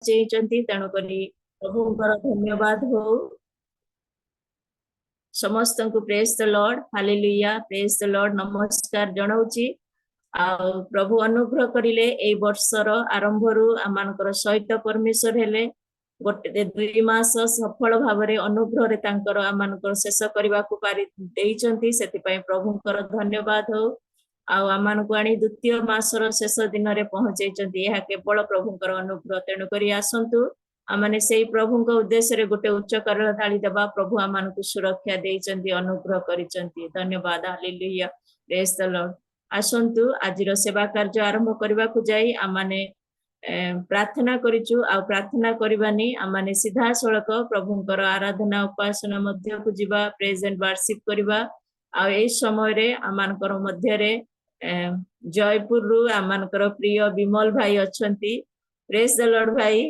चेइचंती तेणु करी प्रभुंकर धन्यवाद हो। समस्त को praise the Lord, hallelujah, praise the Lord, नमस्कार जनाउची। प्रभु अनुग्रह करिले ए वर्षर आरंभरू आमानकर सहित परमेश्वर हेले गोटे 2 मास सफल भावरे अनुग्रह रे तांकर आमानकर शेष करबा को पारि देइचंती, सेति पय प्रभुंकर धन्यवाद हो। आमानकु आनी द्वितीय मासर शेष दिन रे पहुंचैचंती, यह केवल प्रभुंकर अनुग्रह। तेणु करी आसंतु आमाने सेई प्रभुंक उद्देश्य रे गोटे उच्च करल ताली देबा। प्रभु आमानकु सुरक्षा देइचंती, अनुग्रह करिचंती, धन्यवाद, हालेलुया, प्रेज द लॉर्ड। आसंतु आजिर सेवा कार्य आरंभ करबा को जाई आमाने प्रार्थना करिचु। प्रार्थना करबानी आमाने सीधा सड़क प्रभुंकर आराधना उपासना मध्य को जीवा, प्रेजेंट वर्शिप करबा। ए समय रे आमानकर मध्य रे जयपुर रु आमानकर प्रिय विमल भाई अछंती। प्रेज द लॉर्ड भाई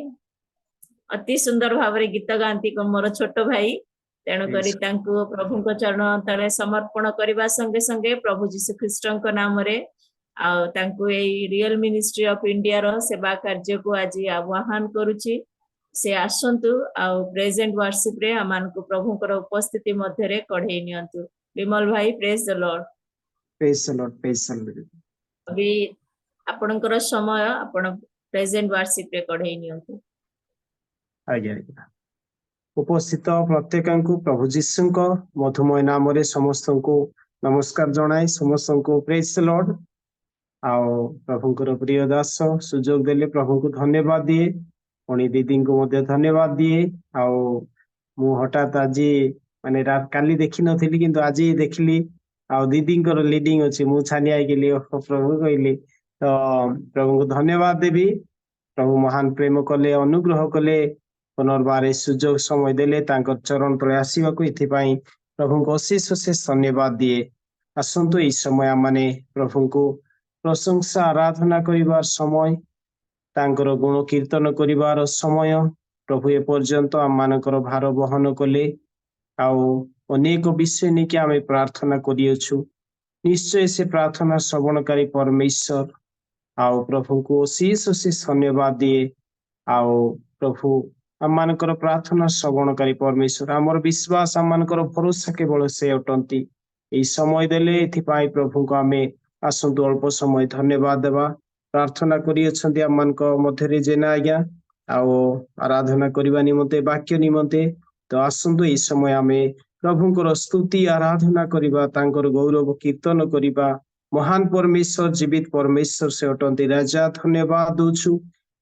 अति सुंदर भाव रे गीत गांती को मोर छोट भाई। तेणु करी तांको प्रभु को चरण तले समर्पण करबा संगे संगे प्रभु जीशु ख्रीष्ट को नाम रे तांको ए रियल मिनिस्ट्री ऑफ इंडिया रो सेवा कार्य को आज आह्वान करूची। से आसंतु प्रेजेंट वर्शिप रे आमान को प्रभु को उपस्थिति मध्य रे कढै नियंतु। विमल भाई praise the lord, praise the lord, praise the Lord. अभी आपनकर समय आपण प्रेजेंट वर्शिप रे कढै नियंतु। आज्ञा उपस्थित प्रत्येक प्रभु जीशु मधुमय नाम रे समस्त को नमस्कार जनाए, समस्त को प्रेज द लॉर्ड। प्रभुंकर प्रिय दास सुजोग देले प्रभु को धन्यवाद दिए, पुणी दीदी को मध्य धन्यवाद दिए। मु हठात आज माने रात काली देखी नथिली किंतु आज देखली दीदी लीडिंग अच्छी मु छानी आई गेली प्रभु कहली तो प्रभु को धन्यवाद देवी। प्रभु महान प्रेम कले, अनुग्रह कले, पुनर्बार सुजोग समय देले चरण तले आसवा को इथिपाई प्रभु को अशेष अशेष धन्यवाद दिए। आसंतु इस समय माने प्रभु को प्रशंसा आराधना करिवार समय, तांकर गुण कीर्तन करिवार समय। प्रभु ए पर्यंत आमानकर भार बहन कले अनेक विषय नहीं कि आमे प्रार्थना करियछु। निश्चय से प्रार्थना श्रवणकारी परमेश्वर प्रभु को अशेष अशेष धन्यवाद दिए। प्रभु आमानकर प्रार्थना श्रवणकारी परमेश्वर, आमर विश्वास आमानकर भरोसा केवल से अटंती। यही समय देले एथिपाई प्रभु को आमे आसंतु अल्प समय धन्यवाद देवा। प्रार्थना करियछंती आमानक मध्यरे जेना आज्ञा आराधना करबा निमंते, वाक्य निमंते। तो आसंतु यही समय आमे प्रभुंकर स्तुति आराधना करिबा, तांकर गौरव कीर्तन करिबा। महान परमेश्वर, जीवित परमेश्वर से अटंती। राजा धन्यवाद दूछु,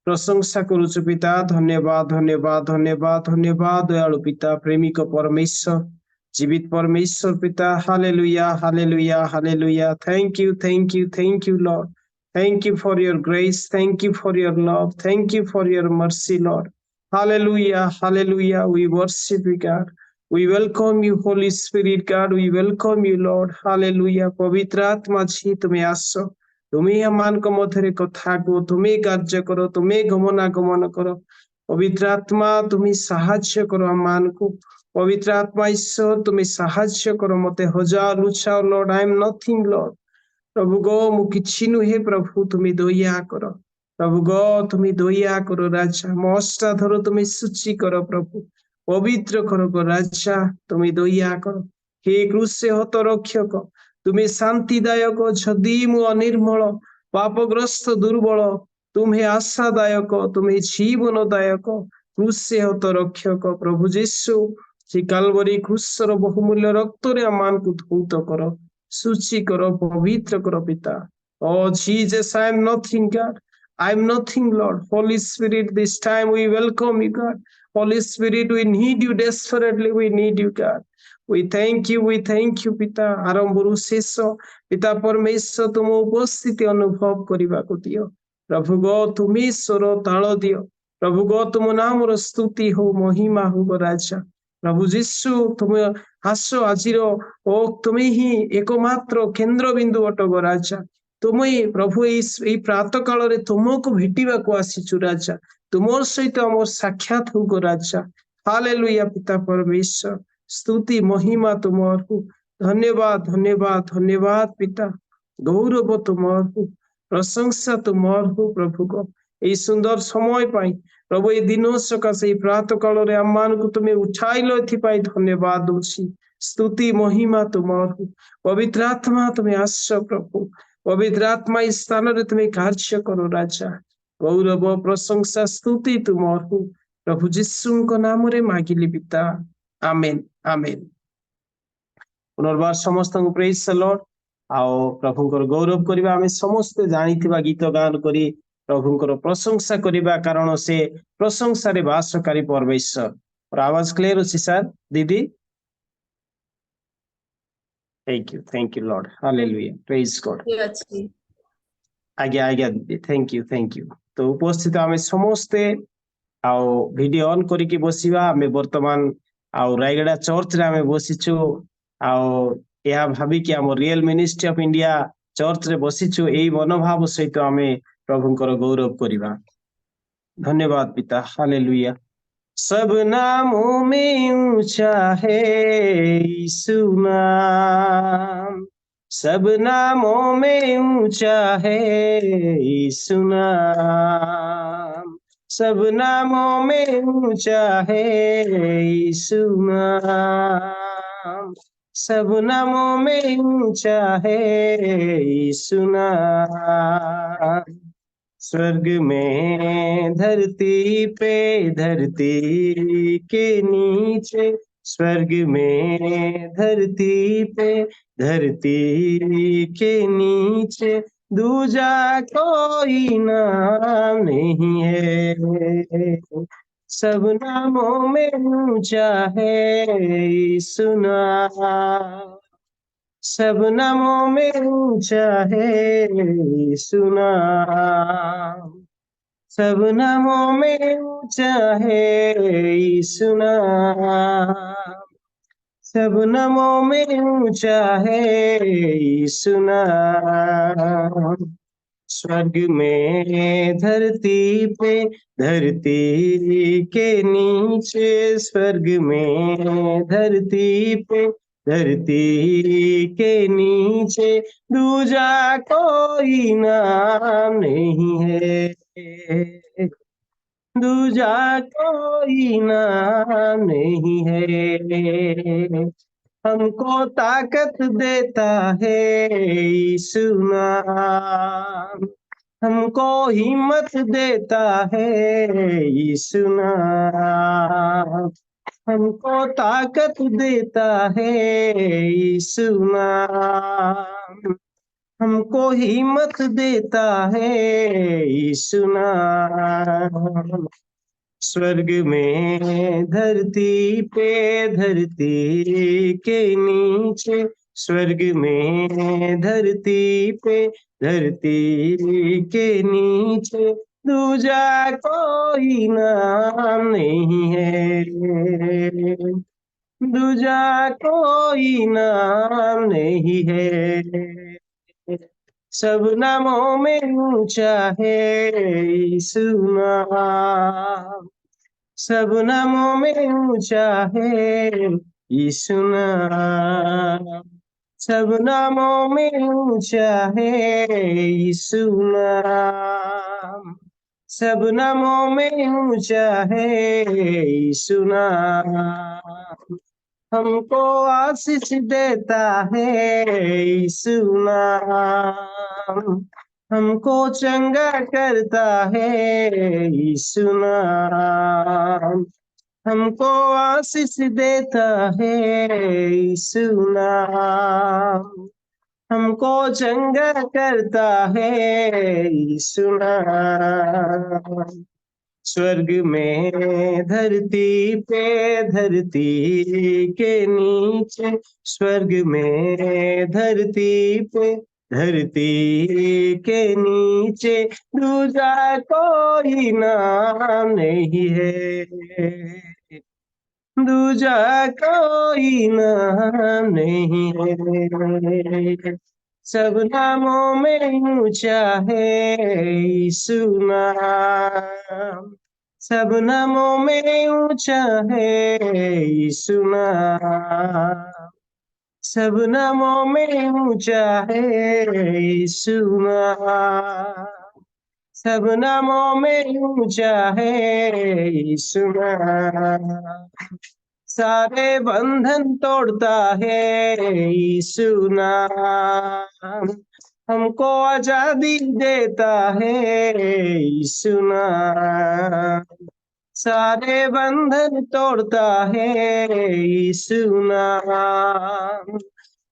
प्रशंसा करुछु पिता। धन्यवाद धन्यवाद धन्यवाद धन्यवाद दयालु पिता, प्रेमिक परमेश्वर, जीवित परमेश्वर पिता। Hallelujah hallelujah hallelujah. Thank you thank you thank you lord. Thank you for your grace. Thank you for your love. Thank you for your mercy, Lord. Hallelujah. Hallelujah. We worship you, God. We welcome you, Holy Spirit, God. We welcome you, Lord. Hallelujah. पवित्र आत्मा जी तुम्हें आसो, तुम्हें अमान को मधुरे कथा को तुम्हें कार्य करो, तुम्हें गमनागमन करो। पवित्र आत्मा तुम्हें साहाय्य करो अमान को। पवित्र आत्मा ईश्वर तुम्हें साहाय्य करो मते। हजार लुचा lord, I am nothing lord. प्रभु गो मु किछि नुहे, प्रभु तुम्हें दया करो। प्रभु गो तुम्हें दया करो राजा। मो अष्टाधर तुम्हें सूची करो प्रभु, पवित्र करो गो राजा, तुम्हें दया करो। हे क्रूसे हत रक्षक, तुम्हें शांतिदायक। जदि मु अनिर्मल पापग्रस्त दुर्बल, तुम्हें आशादायक, तुम्हें जीवनदायक। क्रूसे हत रक्षक प्रभु जीशु, से कालवरी क्रूसर बहुमूल्य रक्त रे अमान को धौत करो, सूची करो, पवित्र करो पिता। Oh Jesus, I am nothing, God. I am nothing, Lord. Holy Spirit, this time we welcome you, God. Holy Spirit, we need you desperately. We need you, God. We thank you, पिता। आरंभरु शेष पिता परमेश्वर तुम उपस्थिति अनुभव करने को दियो। प्रभु गो तुम्हें स्वर ताल दियो। प्रभु गो तुम नाम स्तुति हो, महिमा हो राजा। प्रभु जीशु तुम आस आजिर ओ तुम्हें ही एकमात्र केन्द्र बिंदु अट गो राजा। तुम्हें प्रभु यही प्रातः काल रे तुमको भेटिबा को आसीचु राजा। तुमर सहित आमर साक्षात हो गो राजा। हालेलुया पिता परमेश्वर, स्तुति महिमा तुमर हो। धन्यवाद धन्यवाद धन्यवाद पिता, गौरव तुमर हो, प्रशंसा तुमर हो। प्रभु को यही सुंदर समय पाई प्रभु ये दिन सकाशे प्रात काल रे आम मान को तुम्हें उठाइल एथिपाई धन्यवाद दूची स्तुति महिमा तुमर पवित्र आत्मा तुम्हें आस प्रभु पवित्र आत्मा इस स्थान रे तुम्हें कार्य करो राजा गौरव प्रशंसा स्तुति तुमर प्रभु जीशु नाम रे मागिली पिता आमेन आमेन पुनर्बार समस्त प्रेज द लॉर्ड आओ प्रभुंकर गौरव करबा आमे समस्त जानिथिबा गीत गान करी प्रभुंकर प्रशंसा करबा कारण से प्रशंसा रे वासकारी परमेश्वर और आवाज क्लियर अछि सर दीदी thank you lord hallelujah praise God ଠିକ ଅଛି आज्ञा आज्ञा दीदी थैंक यू तो उपस्थित आमे समस्ते आओ वीडियो ऑन करिके बसिबा आमे वर्तमान आओ रायगड़ा चर्च रे आमे बसिछु आओ या भाबी कि आम real ministry of India church रे बसिछु एई मनोभाव सहित आमे प्रभुंकर गौरव करिबा धन्यवाद पिता हालेलुया सब नामों में ऊंचा है यीशु नाम सब नामों में ऊंचा है यीशु नाम सब नामों में ऊंचा है यीशु नाम सब नामों में ऊंचा है यीशु नाम स्वर्ग में धरती पे धरती के नीचे स्वर्ग में धरती पे धरती के नीचे दूजा कोई नाम नहीं है सब नामों में ऊंचा है यीशु नाम सब नामों में ऊंचा है यीशु नाम सब नामों में ऊंचा है यीशु नाम सब नामों में ऊंचा है यीशु नाम स्वर्ग में धरती पे धरती के नीचे स्वर्ग में धरती पे धरती के नीचे दूजा कोई नाम नहीं है दूजा कोई नाम नहीं है हमको ताकत देता है यीशु नाम हमको हिम्मत देता है यीशु नाम हमको ताकत देता है यीशु नाम हमको हिम्मत देता है यीशु नाम स्वर्ग में धरती पे धरती के नीचे स्वर्ग में धरती पे धरती के नीचे दूजा कोई नाम नहीं है दूजा कोई नाम नहीं है सब नामों में ऊंचा है यीशु नाम सब नामों में ऊंचा है यीशु नाम सब नामों में ऊंचा है यीशु नाम सब नामों में ऊंचा है यीशु नाम हमको आशीष देता है यीशु नाम हमको चंगा करता है यीशु नाम हमको आशीष देता है यीशु नाम हमको चंगा करता है यीशु नाम स्वर्ग में धरती पे धरती के नीचे स्वर्ग में धरती पे धरती के नीचे दूजा कोई नाम नहीं है दूजा कोई नाम नहीं है सब नामों में ऊंचा है यीशु नाम सब नामों में ऊंचा है यीशु नाम सब नामों में ऊंचा है यीशु नाम सब नामों में ऊंचा है यीशु नाम, सारे बंधन तोड़ता है यीशु नाम, हमको आजादी देता है यीशु नाम, सारे बंधन तोड़ता है यीशु नाम,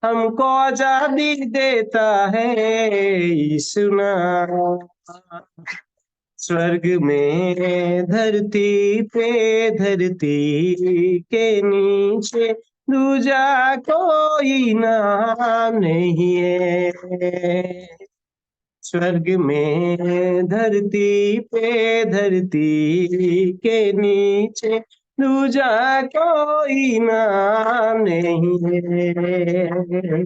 हमको आजादी देता है यीशु नाम, स्वर्ग में धरती पे धरती के नीचे दूजा कोई नाम नहीं है, स्वर्ग में धरती पे धरती के नीचे दूजा कोई नाम नहीं है,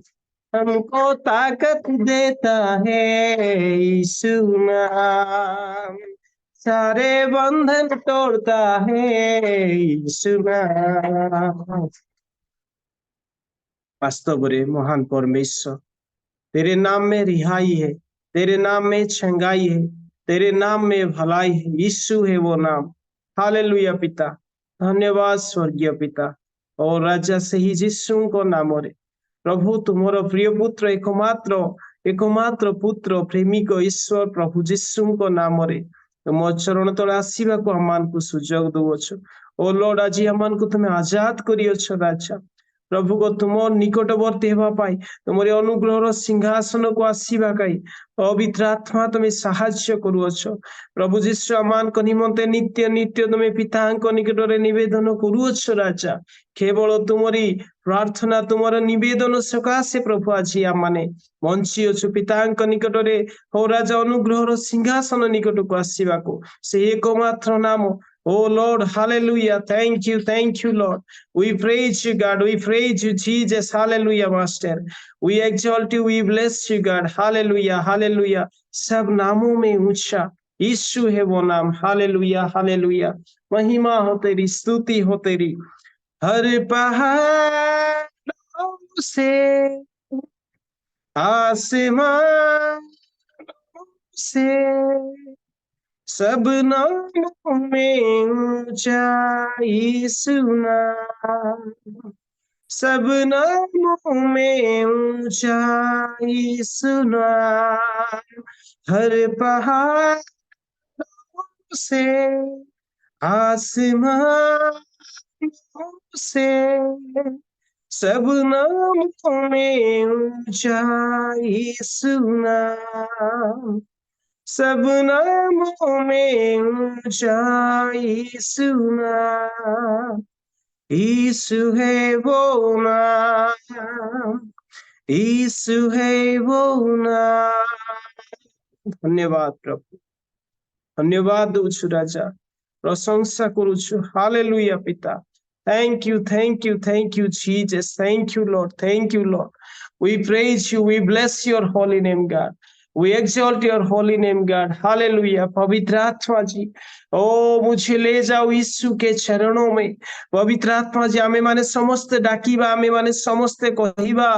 हमको ताकत देता है यीशु नाम, सारे बंधन तोड़ता है यीशु नाम। वास्तव रे महान परमेश्वर, तेरे नाम में रिहाई है, तेरे नाम में छंगाई है, तेरे नाम में भलाई है, यीशु है वो नाम। हालेलुया पिता, धन्यवाद स्वर्गीय पिता और राजा से ही यीशु को नाम रे प्रभु तुमर प्रिय पुत्र एकमात्र पुत्र प्रेमिक ईश्वर प्रभु यीशु को नाम रे तुम चरण तले आसवा को आम को सुजोग दौछ। ओ लॉर्ड, आज आम को तुम्हें आजाद करियछ राजा प्रभु को तुम निकटवर्ती होगा तुम अनुग्रह सिंहासन को आसवा पवित्र आत्मा तुम्हें साहाय्य करुअछ प्रभु जीशु आमान निमंते नित्य नित्य तुम्हें पिता निकट में निवेदन करुअछ राजा, केवल तुमरी प्रार्थना तुमर निवेदन सकाशे प्रभु आज आम मैंने बंची अच्छु पिता निकट में हो राजा अनुग्रह सिंहासन निकट को आसवा को से एकमात्र नाम। Oh Lord, hallelujah. Thank you, Lord. We praise you, God. We praise you, Jesus. Hallelujah, Master. We exalt you, we bless you, God. Hallelujah, hallelujah. सब नामों में ऊंचा यीशु है वो नाम। Hallelujah, hallelujah. महिमा हो तेरी, स्तुति हो तेरी। हर पहाड़ों से आसमान से सब नामों में ऊंचा यीशु नाम, सब नामों में ऊंचा यीशु नाम, हर पहाड़ से आसमान से सब नामों में ऊंचा यीशु नाम, सब नामों में ऊंचा यीशु नाम, यीशु है वो नाम, यीशु है वो नाम। धन्यवाद प्रभु, धन्यवाद दूछु राजा, प्रशंसा करुछु। हालेलुया पिता, thank you Jesus, thank you Lord, we praise you, we bless your holy name God, we exalt your holy name God। Hallelujah. पवित्र आत्मा जी, ओ मुझे ले जाओ यीशु के चरणों में। पवित्र आत्मा जी, आमे माने समस्ते डाकिबा, आमे माने समस्ते कहिबा,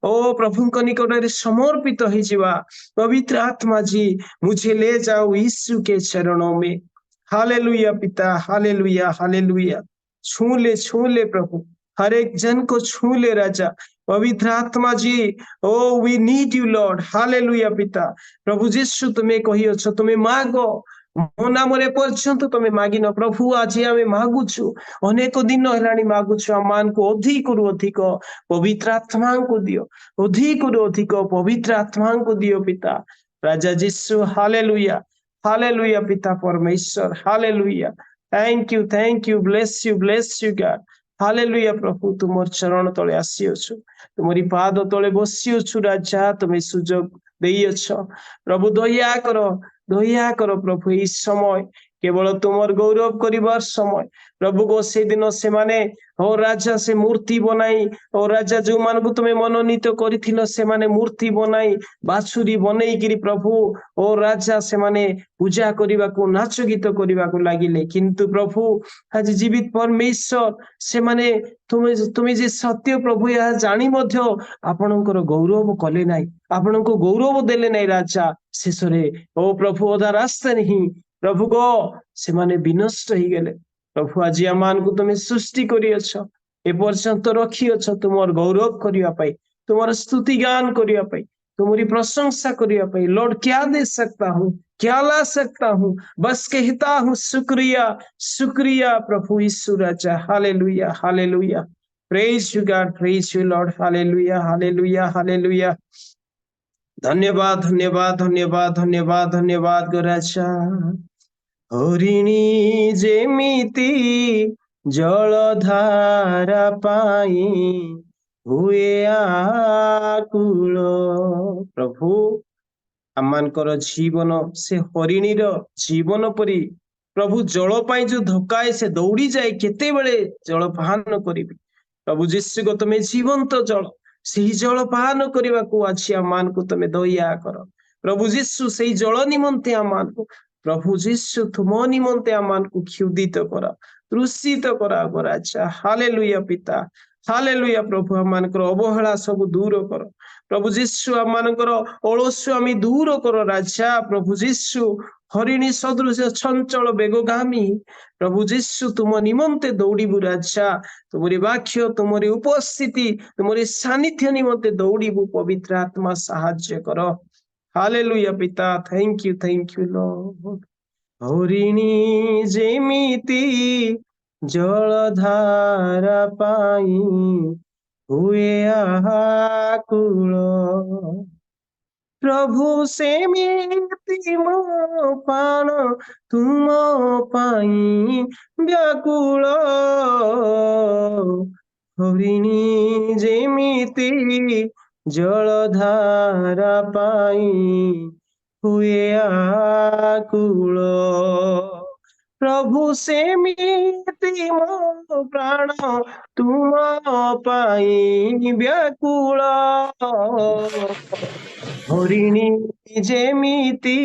ओ प्रभुଙ୍କ निकटରେ समर्पित ହେଇଯିବା। पवित्र आत्मा जी, मुझे ले जाओ यीशु के चरणों में। हालेलुया पिता, हालेलुया, हालेलुया। छू ले प्रभु, हर एक जन को छू ले राजा। पवित्र आत्मा जी, O we need you lord. Hallelujah पिता, प्रभु जीशु तुम्हें कही अछ, तुम्हें मागो मो नाम पर्यंत तुम्हें मागिन। प्रभु आज आम मागुचु, अनेक दिन है मागुचु, आम को अधिक रु अधिक पवित्र आत्मा को दियो, अधिक रु अधिक पवित्र आत्मा को दियो पिता राजा जीशु। हालेलुया, हालेलुया पिता परमेश्वर, hallelujah. Thank you, bless you God. Hallelujah प्रभु, तुम चरण तले आसी अच्छु, तुमरी पाद तले बसी अच्छु राजा, तुम्हें सुजोग देई अछ प्रभु। दया करो प्रभु, इस समय केवल तुमर गौरव करिबार समय प्रभु गो से दिन से माने ओ राजा से मूर्ति बनाई ओ राजा जो मान को तुम्हें मनोनीत करिथिलो से माने मूर्ति बनाई बाछुरी बनेई गिरी प्रभु ओ राजा से माने पूजा करिबा को नाच गीत करिबा को लागिले किंतु प्रभु आज जीवित परमेश्वर से माने तुम्हें जे सत्य प्रभु या जानी मध्य आपणकर गौरव कले नाही आपणको गौरव देले नाही राजा शेषरे ओ प्रभु अधा रास्ता नहीं प्रभु गो से माने विनष्ट ही गेले प्रभु आज आमान को तुम्हें सृष्टि करियछ ए पर्यंत रखियछ तुमर गौरव करिया पाई तुमर स्तुति गान करिया पाई तुम्हारी प्रशंसा करिया पाई लॉर्ड क्या दे सकता हूँ क्या ला सकता हूँ बस कहता हूँ शुक्रिया शुक्रिया प्रभु यीशु राजा hallelujah hallelujah praise you God praise you lord hallelujah hallelujah hallelujah धन्यवाद धन्यवाद धन्यवाद धन्यवाद धन्यवाद गो राजा हरिणी जेमिति जलधारा पाई हुए आकुल प्रभु आमानकर जीवन से हरिणीर जीवन परी प्रभु जल पाई जो धक्काए से दौड़ी जाए केते बेले जल पान करी प्रभु जीशु को तुम्हें जीवंत जल से जल पान करने को आज आमान को तुम्हें दया कर प्रभु जीशु से जल निमंते आमान को प्रभु जीशु तुम निमंते आमान को क्षुदित कर तृषित कर राजा हालेलुया पिता हालेलुया प्रभु आमानकर अवहेला सब दूर कर प्रभु जीशु आमानकर अलस्वामी दूर कर राजा प्रभु जीशु हरिणी सदृश चंचल बेगगामी प्रभु जीशु तुम निमंते दौड़बू राजा तुमरी वाक्य तुमरी उपस्थिति तुमरी सानिध्य निमंते दौड़बू पवित्र आत्मा साहाय्य कर हालेलुया पिता थैंक यू लॉर्ड हरिणी जेमिति जलधारा पाई हुए आकुल प्रभु सेमिति मो प्राण तुम पाई व्याकुल हरिणी जेमिति जलधारा पाई हुए आकुल प्रभु सेमिति मो प्राण तुम पाई व्याकुल हरिणी जेमिति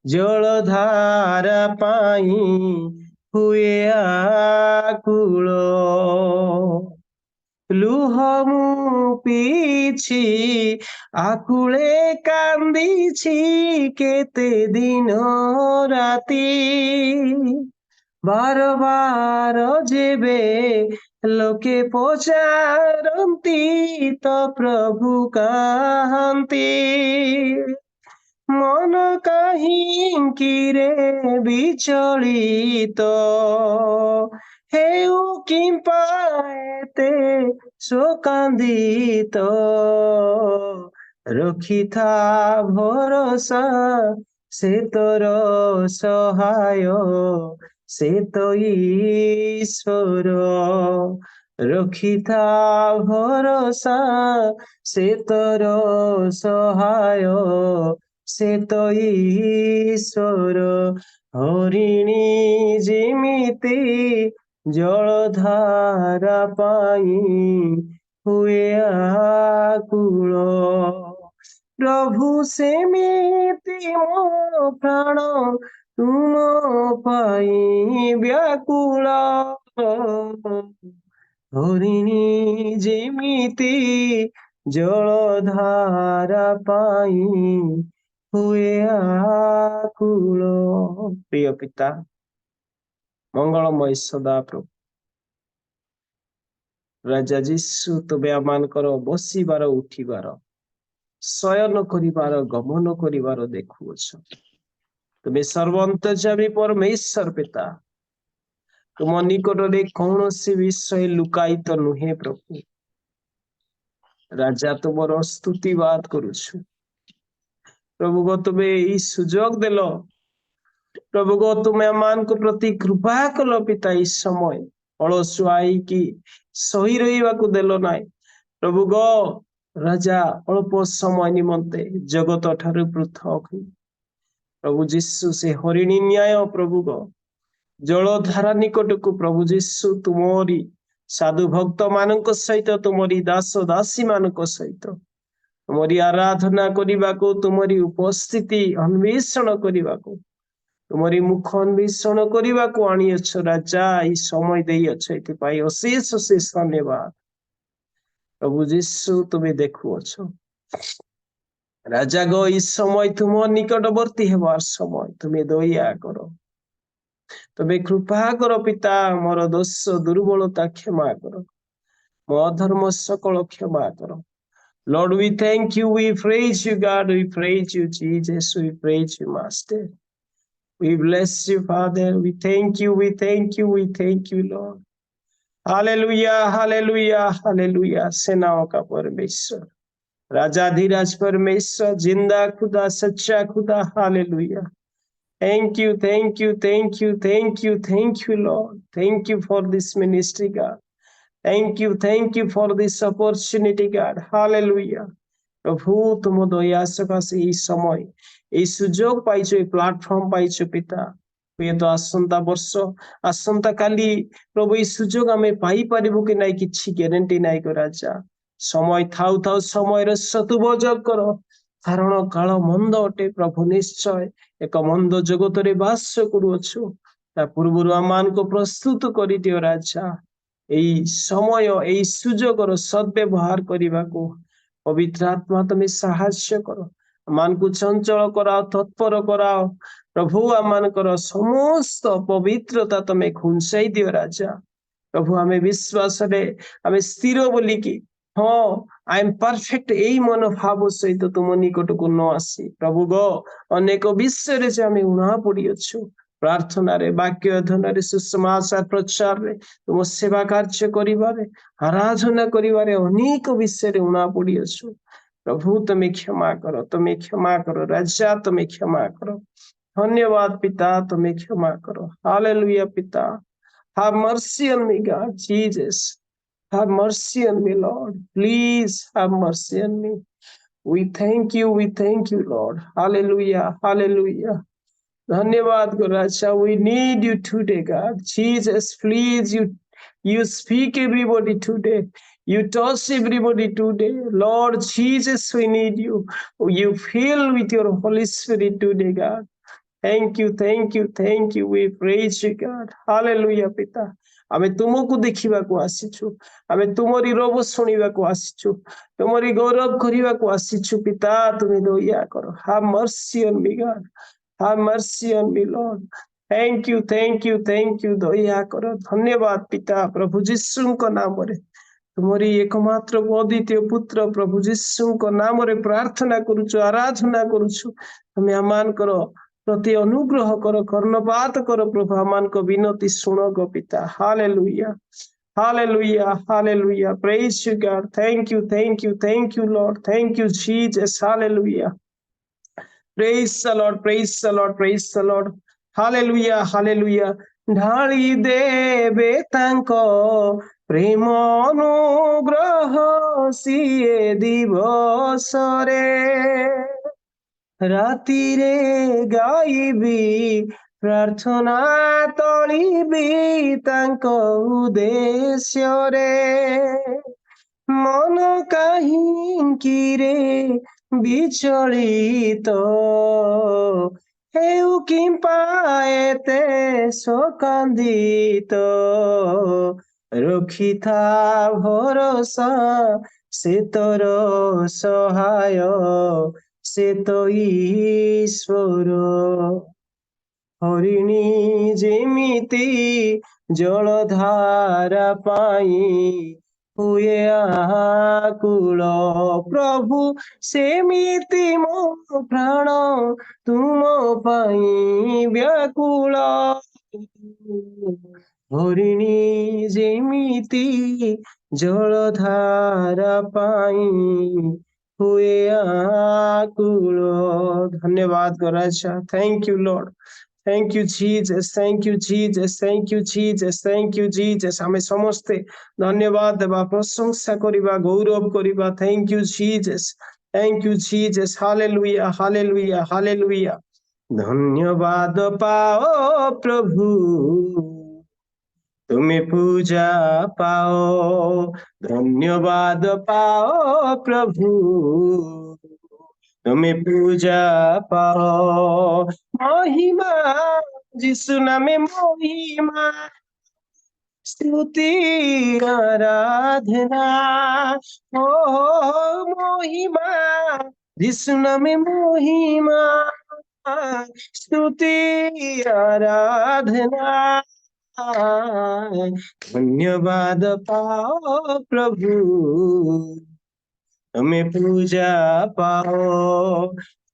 जलधारा पाई हुए आकुल लुह मु पीछि आकुले कांदीछि केते दिन राति बार बार जेबे लोके पचारंती तो प्रभु कहंती मन काहिंकी रे विचलित हेउ किंपा एते शोकान्दित रखिथा भरोसा से तोर सहाय से तो ईश्वर रखिथा भरोसा से तोर सहाय से तो ईश्वर हरिणी जेमिति जलधारा पाई हुए आकुल प्रभु सेमिति मो प्राण तुम पाई व्याकुल हरिणी जेमिति जलधारा पाई हुए आकुल प्रिय पिता मंगलमय सदा प्रभु राजा जीशु तुमे आमानकर बसिबार उठिबार शयन करिबार गमन करिबार देखुअछ तुमे सर्वंतर्यामी परमेश्वर पिता तुम निकट रे कौनसी विषय लुकायित नुहे प्रभु राजा तुमर स्तुतिवाद करुछु प्रभु गो तुमे ई सुजोग देलो प्रभु गो तुमे आमान को प्रति कृपा कलो पिता इस समय अलसुआई की सही रहिबा को देलो नाय प्रभु गो राजा अल्प समय निमंते जगत ठारू पृथक प्रभु जीशु से हरिणी न्याय प्रभु गो जलधारा निकट को प्रभु जीशु तुमरी साधु भक्त मान सहित तुमरी दास दासी मान सहित तुमरी आराधना करने को तुमरी उपस्थिति अन्वेषण करने को तुमरी मुख अन्वेषण करने को आनीछ राजा ये समय दे अशेष अशेष धन्यवाद प्रभु जीशु तुम्हें देखुअछ राजा गो इस समय तुम निकटवर्ती हेबार समय तुम्हें दया कर तुम्हें कृपा कर पिता मोर दोष दुर्बलता क्षमा कर मो अधर्म सकल क्षमा कर Lord, we thank you, we praise you, God, we praise you, Jesus, we praise you, Master. We bless you, Father, we thank you, we thank you, we thank you, Lord. Hallelujah, hallelujah, hallelujah. सेनाओं का परमेश्वर राजाधिराज परमेश्वर जिंदा खुदा सच्चा खुदा hallelujah Thank you, thank you, thank you, thank you, thank you, Lord. Thank you for this ministry, God. Thank you for this opportunity, God. Hallelujah. प्रभु तुम दया सकाशे ये समय ये सुजोग पाइछ ये प्लाटफर्म पाइछ पिता हुए तो आसंता वर्ष आसंता काली प्रभु ये सुजोग आमे पाई परिबो कि नाइ किछि ग्यारंटी नाइ को राजा समय थाउ थाउ समय रे सदुपयोग करो कारण काल मंद अटे प्रभु निश्चय एक मंद जगत रे वास करूछु ता पूर्वरु आमान को प्रस्तुत करि दियो राजा एई समय एई सुजोगर सद्व्यवहार करिबा को पवित्र आत्मा तुम्हें साहाय्य करो मान को चंचल कराओ तत्पर कराओ प्रभु आमान कर समस्त पवित्रता तुम्हें खुंसाई दियो राजा प्रभु आमे विश्वास रे आमे स्थिर बोली कि हाँ आई एम परफेक्ट यही मनोभाव सहित तुम निकट को न आसी प्रभु गो अनेक विषय रे आमे उणा पड़ी अच्छु प्रार्थना रे वाक्य अध्ययन रे सुसमाचार प्रचार रे तुम सेवा कार्य करिबारे आराधना करिबारे अनेक विषय रे उणा पड़ी अच्छु प्रभु तुम्हें क्षमा करो राजा तुम्हें क्षमा करो धन्यवाद पिता तुम्हें क्षमा करो हालेलुया पिता have mercy on me God Jesus have mercy on me Lord please have mercy on me we thank you Lord hallelujah hallelujah धन्यवाद गो राजा we need you today God Jesus please you speak everybody today you touch everybody today Lord Jesus we need you fill with your Holy Spirit today God thank you we praise you God hallelujah पिता आमे तुमको देखिबा को आसीछु आमे तुमरी रोब सुनिबा को आसीछु तुमरी गौरव करिबा को आसीछु पिता तुमे दया करो have mercy on me God have mercy on me Lord thank you दया करो धन्यवाद पिता प्रभु यीशु को नाम रे तुमरी एकमात्र अद्वितीय पुत्र प्रभु यीशु को नाम रे प्रार्थना करूछु आराधना करूछु तुमे आमान करो प्रति अनुग्रह करो कर्णपात करो प्रभु आमान को विनती सुनो गो पिता hallelujah hallelujah praise you God thank you Lord thank you Jesus hallelujah praise the Lord hallelujah ढाली देवे तांको प्रेम अनुग्रह सिए दिवस रे राति रे गाइबी प्रार्थना तोलिबी तांको उद्देश्य रे मन काहिंकी रे विचलित हेउ किंपा एते शोकान्वित रखिथा भरोसा से तोर सहाय से तो ईश्वर हरिणी जेमिति जलधारा पाई हुए आकुल प्रभु सेमिति मो प्राण तुम पाई व्याकुल हरिणी जेमिति जलधारा पाई हुए आकुल धन्यवाद राजा thank you lord Thank you Jesus आमे समस्ते धन्यवाद देवा प्रशंसा करिबा गौरव करिबा थैंक यू जीसस हालेलुया धन्यवाद पाओ प्रभु तुम्हें पूजा पाओ, धन्यवाद पाओ प्रभु तुम्हें पूजा पाओ। महिमा जिसु नामे महिमा, स्तुति आराधना, ओ महिमा जिसु नामे महिमा, स्तुति आराधना। धन्यवाद पाओ प्रभु तुम्हें पूजा पाओ,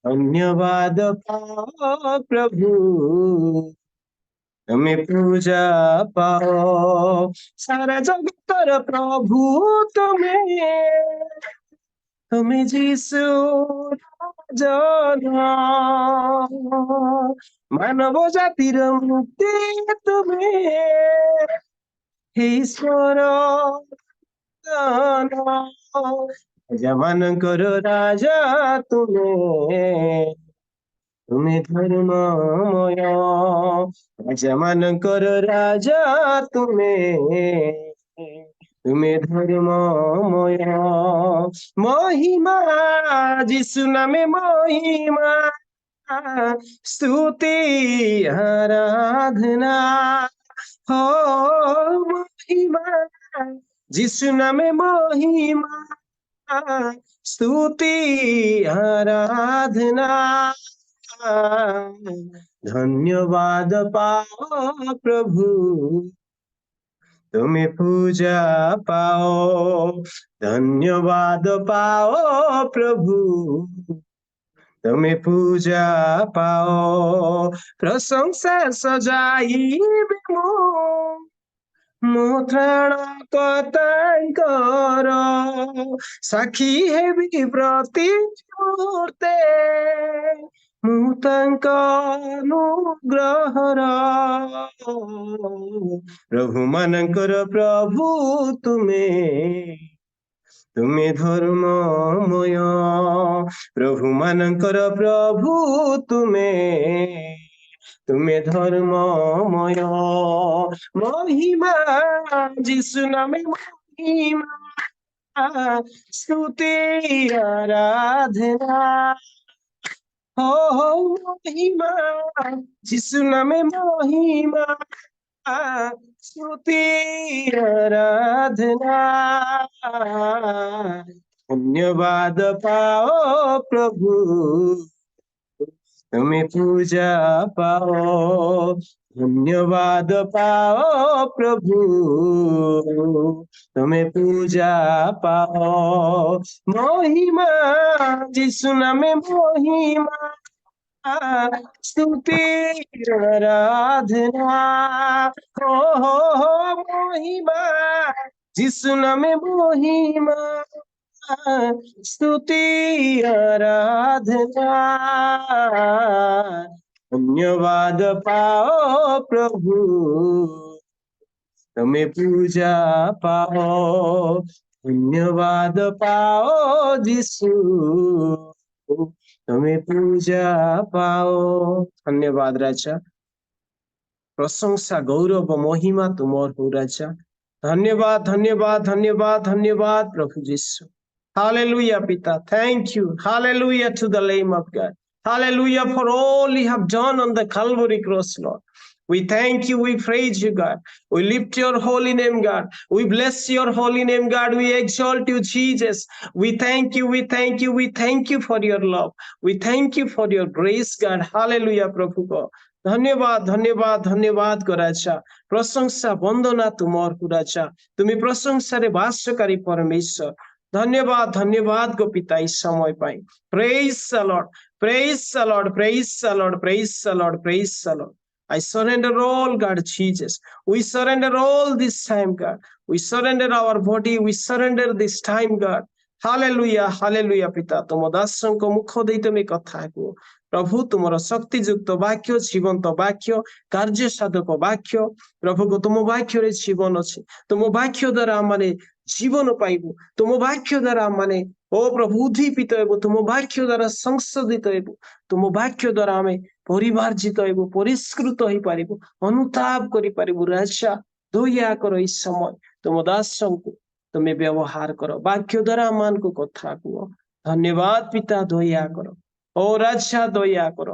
धन्यवाद पाओ प्रभु तुम्हें पूजा पाओ। सारा जगतर प्रभु तुम्हें जीसु जना, मानव जातिर मुक्ति तुम्हें हे ईश्वर जमानकर राजा तुम्हें धर्ममय, राजामानकर राजा तुम्हें धर्ममय। महिमा जिसु नामे महिमा, स्तुति आराधना, हो महिमा जिसु नामे महिमा, स्तुति आराधना। धन्यवाद पाओ प्रभु तुम्हें पूजा पाओ, धन्यवाद पाओ प्रभु तुम्हें पूजा पाओ। प्रशंसा सजाई मो त्राणकर्त्ताଙ୍କର साक्षी हेबि प्रति मुहूर्ते, ମୁଁ ତାଙ୍କ ଅନୁଗ୍ରହର ପ୍ରଭୁ ମାନଙ୍କର ପ୍ରଭୁ ତୁମେ ଧର୍ମମୟ, ପ୍ରଭୁ ମାନଙ୍କର ପ୍ରଭୁ ତୁମେ ଧର୍ମମୟ। महिमा जिसु नामे महिमा, स्तुति आराधना, हो महिमा जिसु नामे महिमा, स्तुति आराधना। धन्यवाद पाओ प्रभु तुम्हें पूजा पाओ, धन्यवाद पाओ प्रभु तुम्हें पूजा पाओ। महिमा जिसु नामे महिमा, स्तुति आराधना, हो महिमा जिसु नामे महिमा, स्तुति आराधना। धन्यवाद पाओ प्रभु तुम्हें पूजा पाओ, धन्यवाद पाओ जिसु तुम्हें पूजा पाओ। धन्यवाद राजा, प्रशंसा गौरव महिमा तुमर हो राजा। धन्यवाद धन्यवाद धन्यवाद धन्यवाद प्रभु जीसु। Hallelujah, Pita. Thank you. Hallelujah to the Lamb of God. Hallelujah for all you have done on the Calvary cross, Lord. We thank you. We praise you, God. We lift your holy name, God. We bless your holy name, God. We exalt you, Jesus. We thank you. We thank you. We thank you for your love. We thank you for your grace, God. Hallelujah, Prabhu God. धन्यवाद धन्यवाद धन्यवाद को राजा, प्रशंसा वंदना तुमर को राजा। तुम्हें प्रशंसा रे वासकारी परमेश्वर। धन्यवाद धन्यवाद को पिता इस समय पाई। Praise the lord, praise the lord, praise the lord, praise the lord, praise the lord. I surrender all, God Jesus. We surrender all this time, God. We surrender our body. We surrender this time, God. Hallelujah, hallelujah, पिता तुम दासन को मुख देई तुम कथा को प्रभु तुमर शक्ति युक्त वाक्य, जीवंत वाक्य, कार्य साधक वाक्य प्रभु को तुम वाक्य रे जीवन अछि। तुम वाक्य द्वारा माने जीवन पाइबु, तुम वाक्य द्वारा माने ओ प्रभु उद्दीपित हेबु, तुम वाक्य द्वारा संशोधित हेबु, तुम वाक्य द्वारा हमें ପରିମାର୍ଜିତ ହେବ, ପରିଷ୍କୃତ ହେଇପାରିବୁ, ଅନୁତାପ କରିପାରିବୁ। ରାଜା ଦୟା କର, ଏଇ ସମୟ ତୁମ ଦାସଙ୍କୁ ତୁମେ ବ୍ୟବହାର କର, ବାକ୍ୟ ଦ୍ୱାରା ଆମମାନଙ୍କୁ କଥା କୁହ। ଧନ୍ୟବାଦ ପିତା, ଦୟା କର। ଓ ରାଜା ଦୟା କର,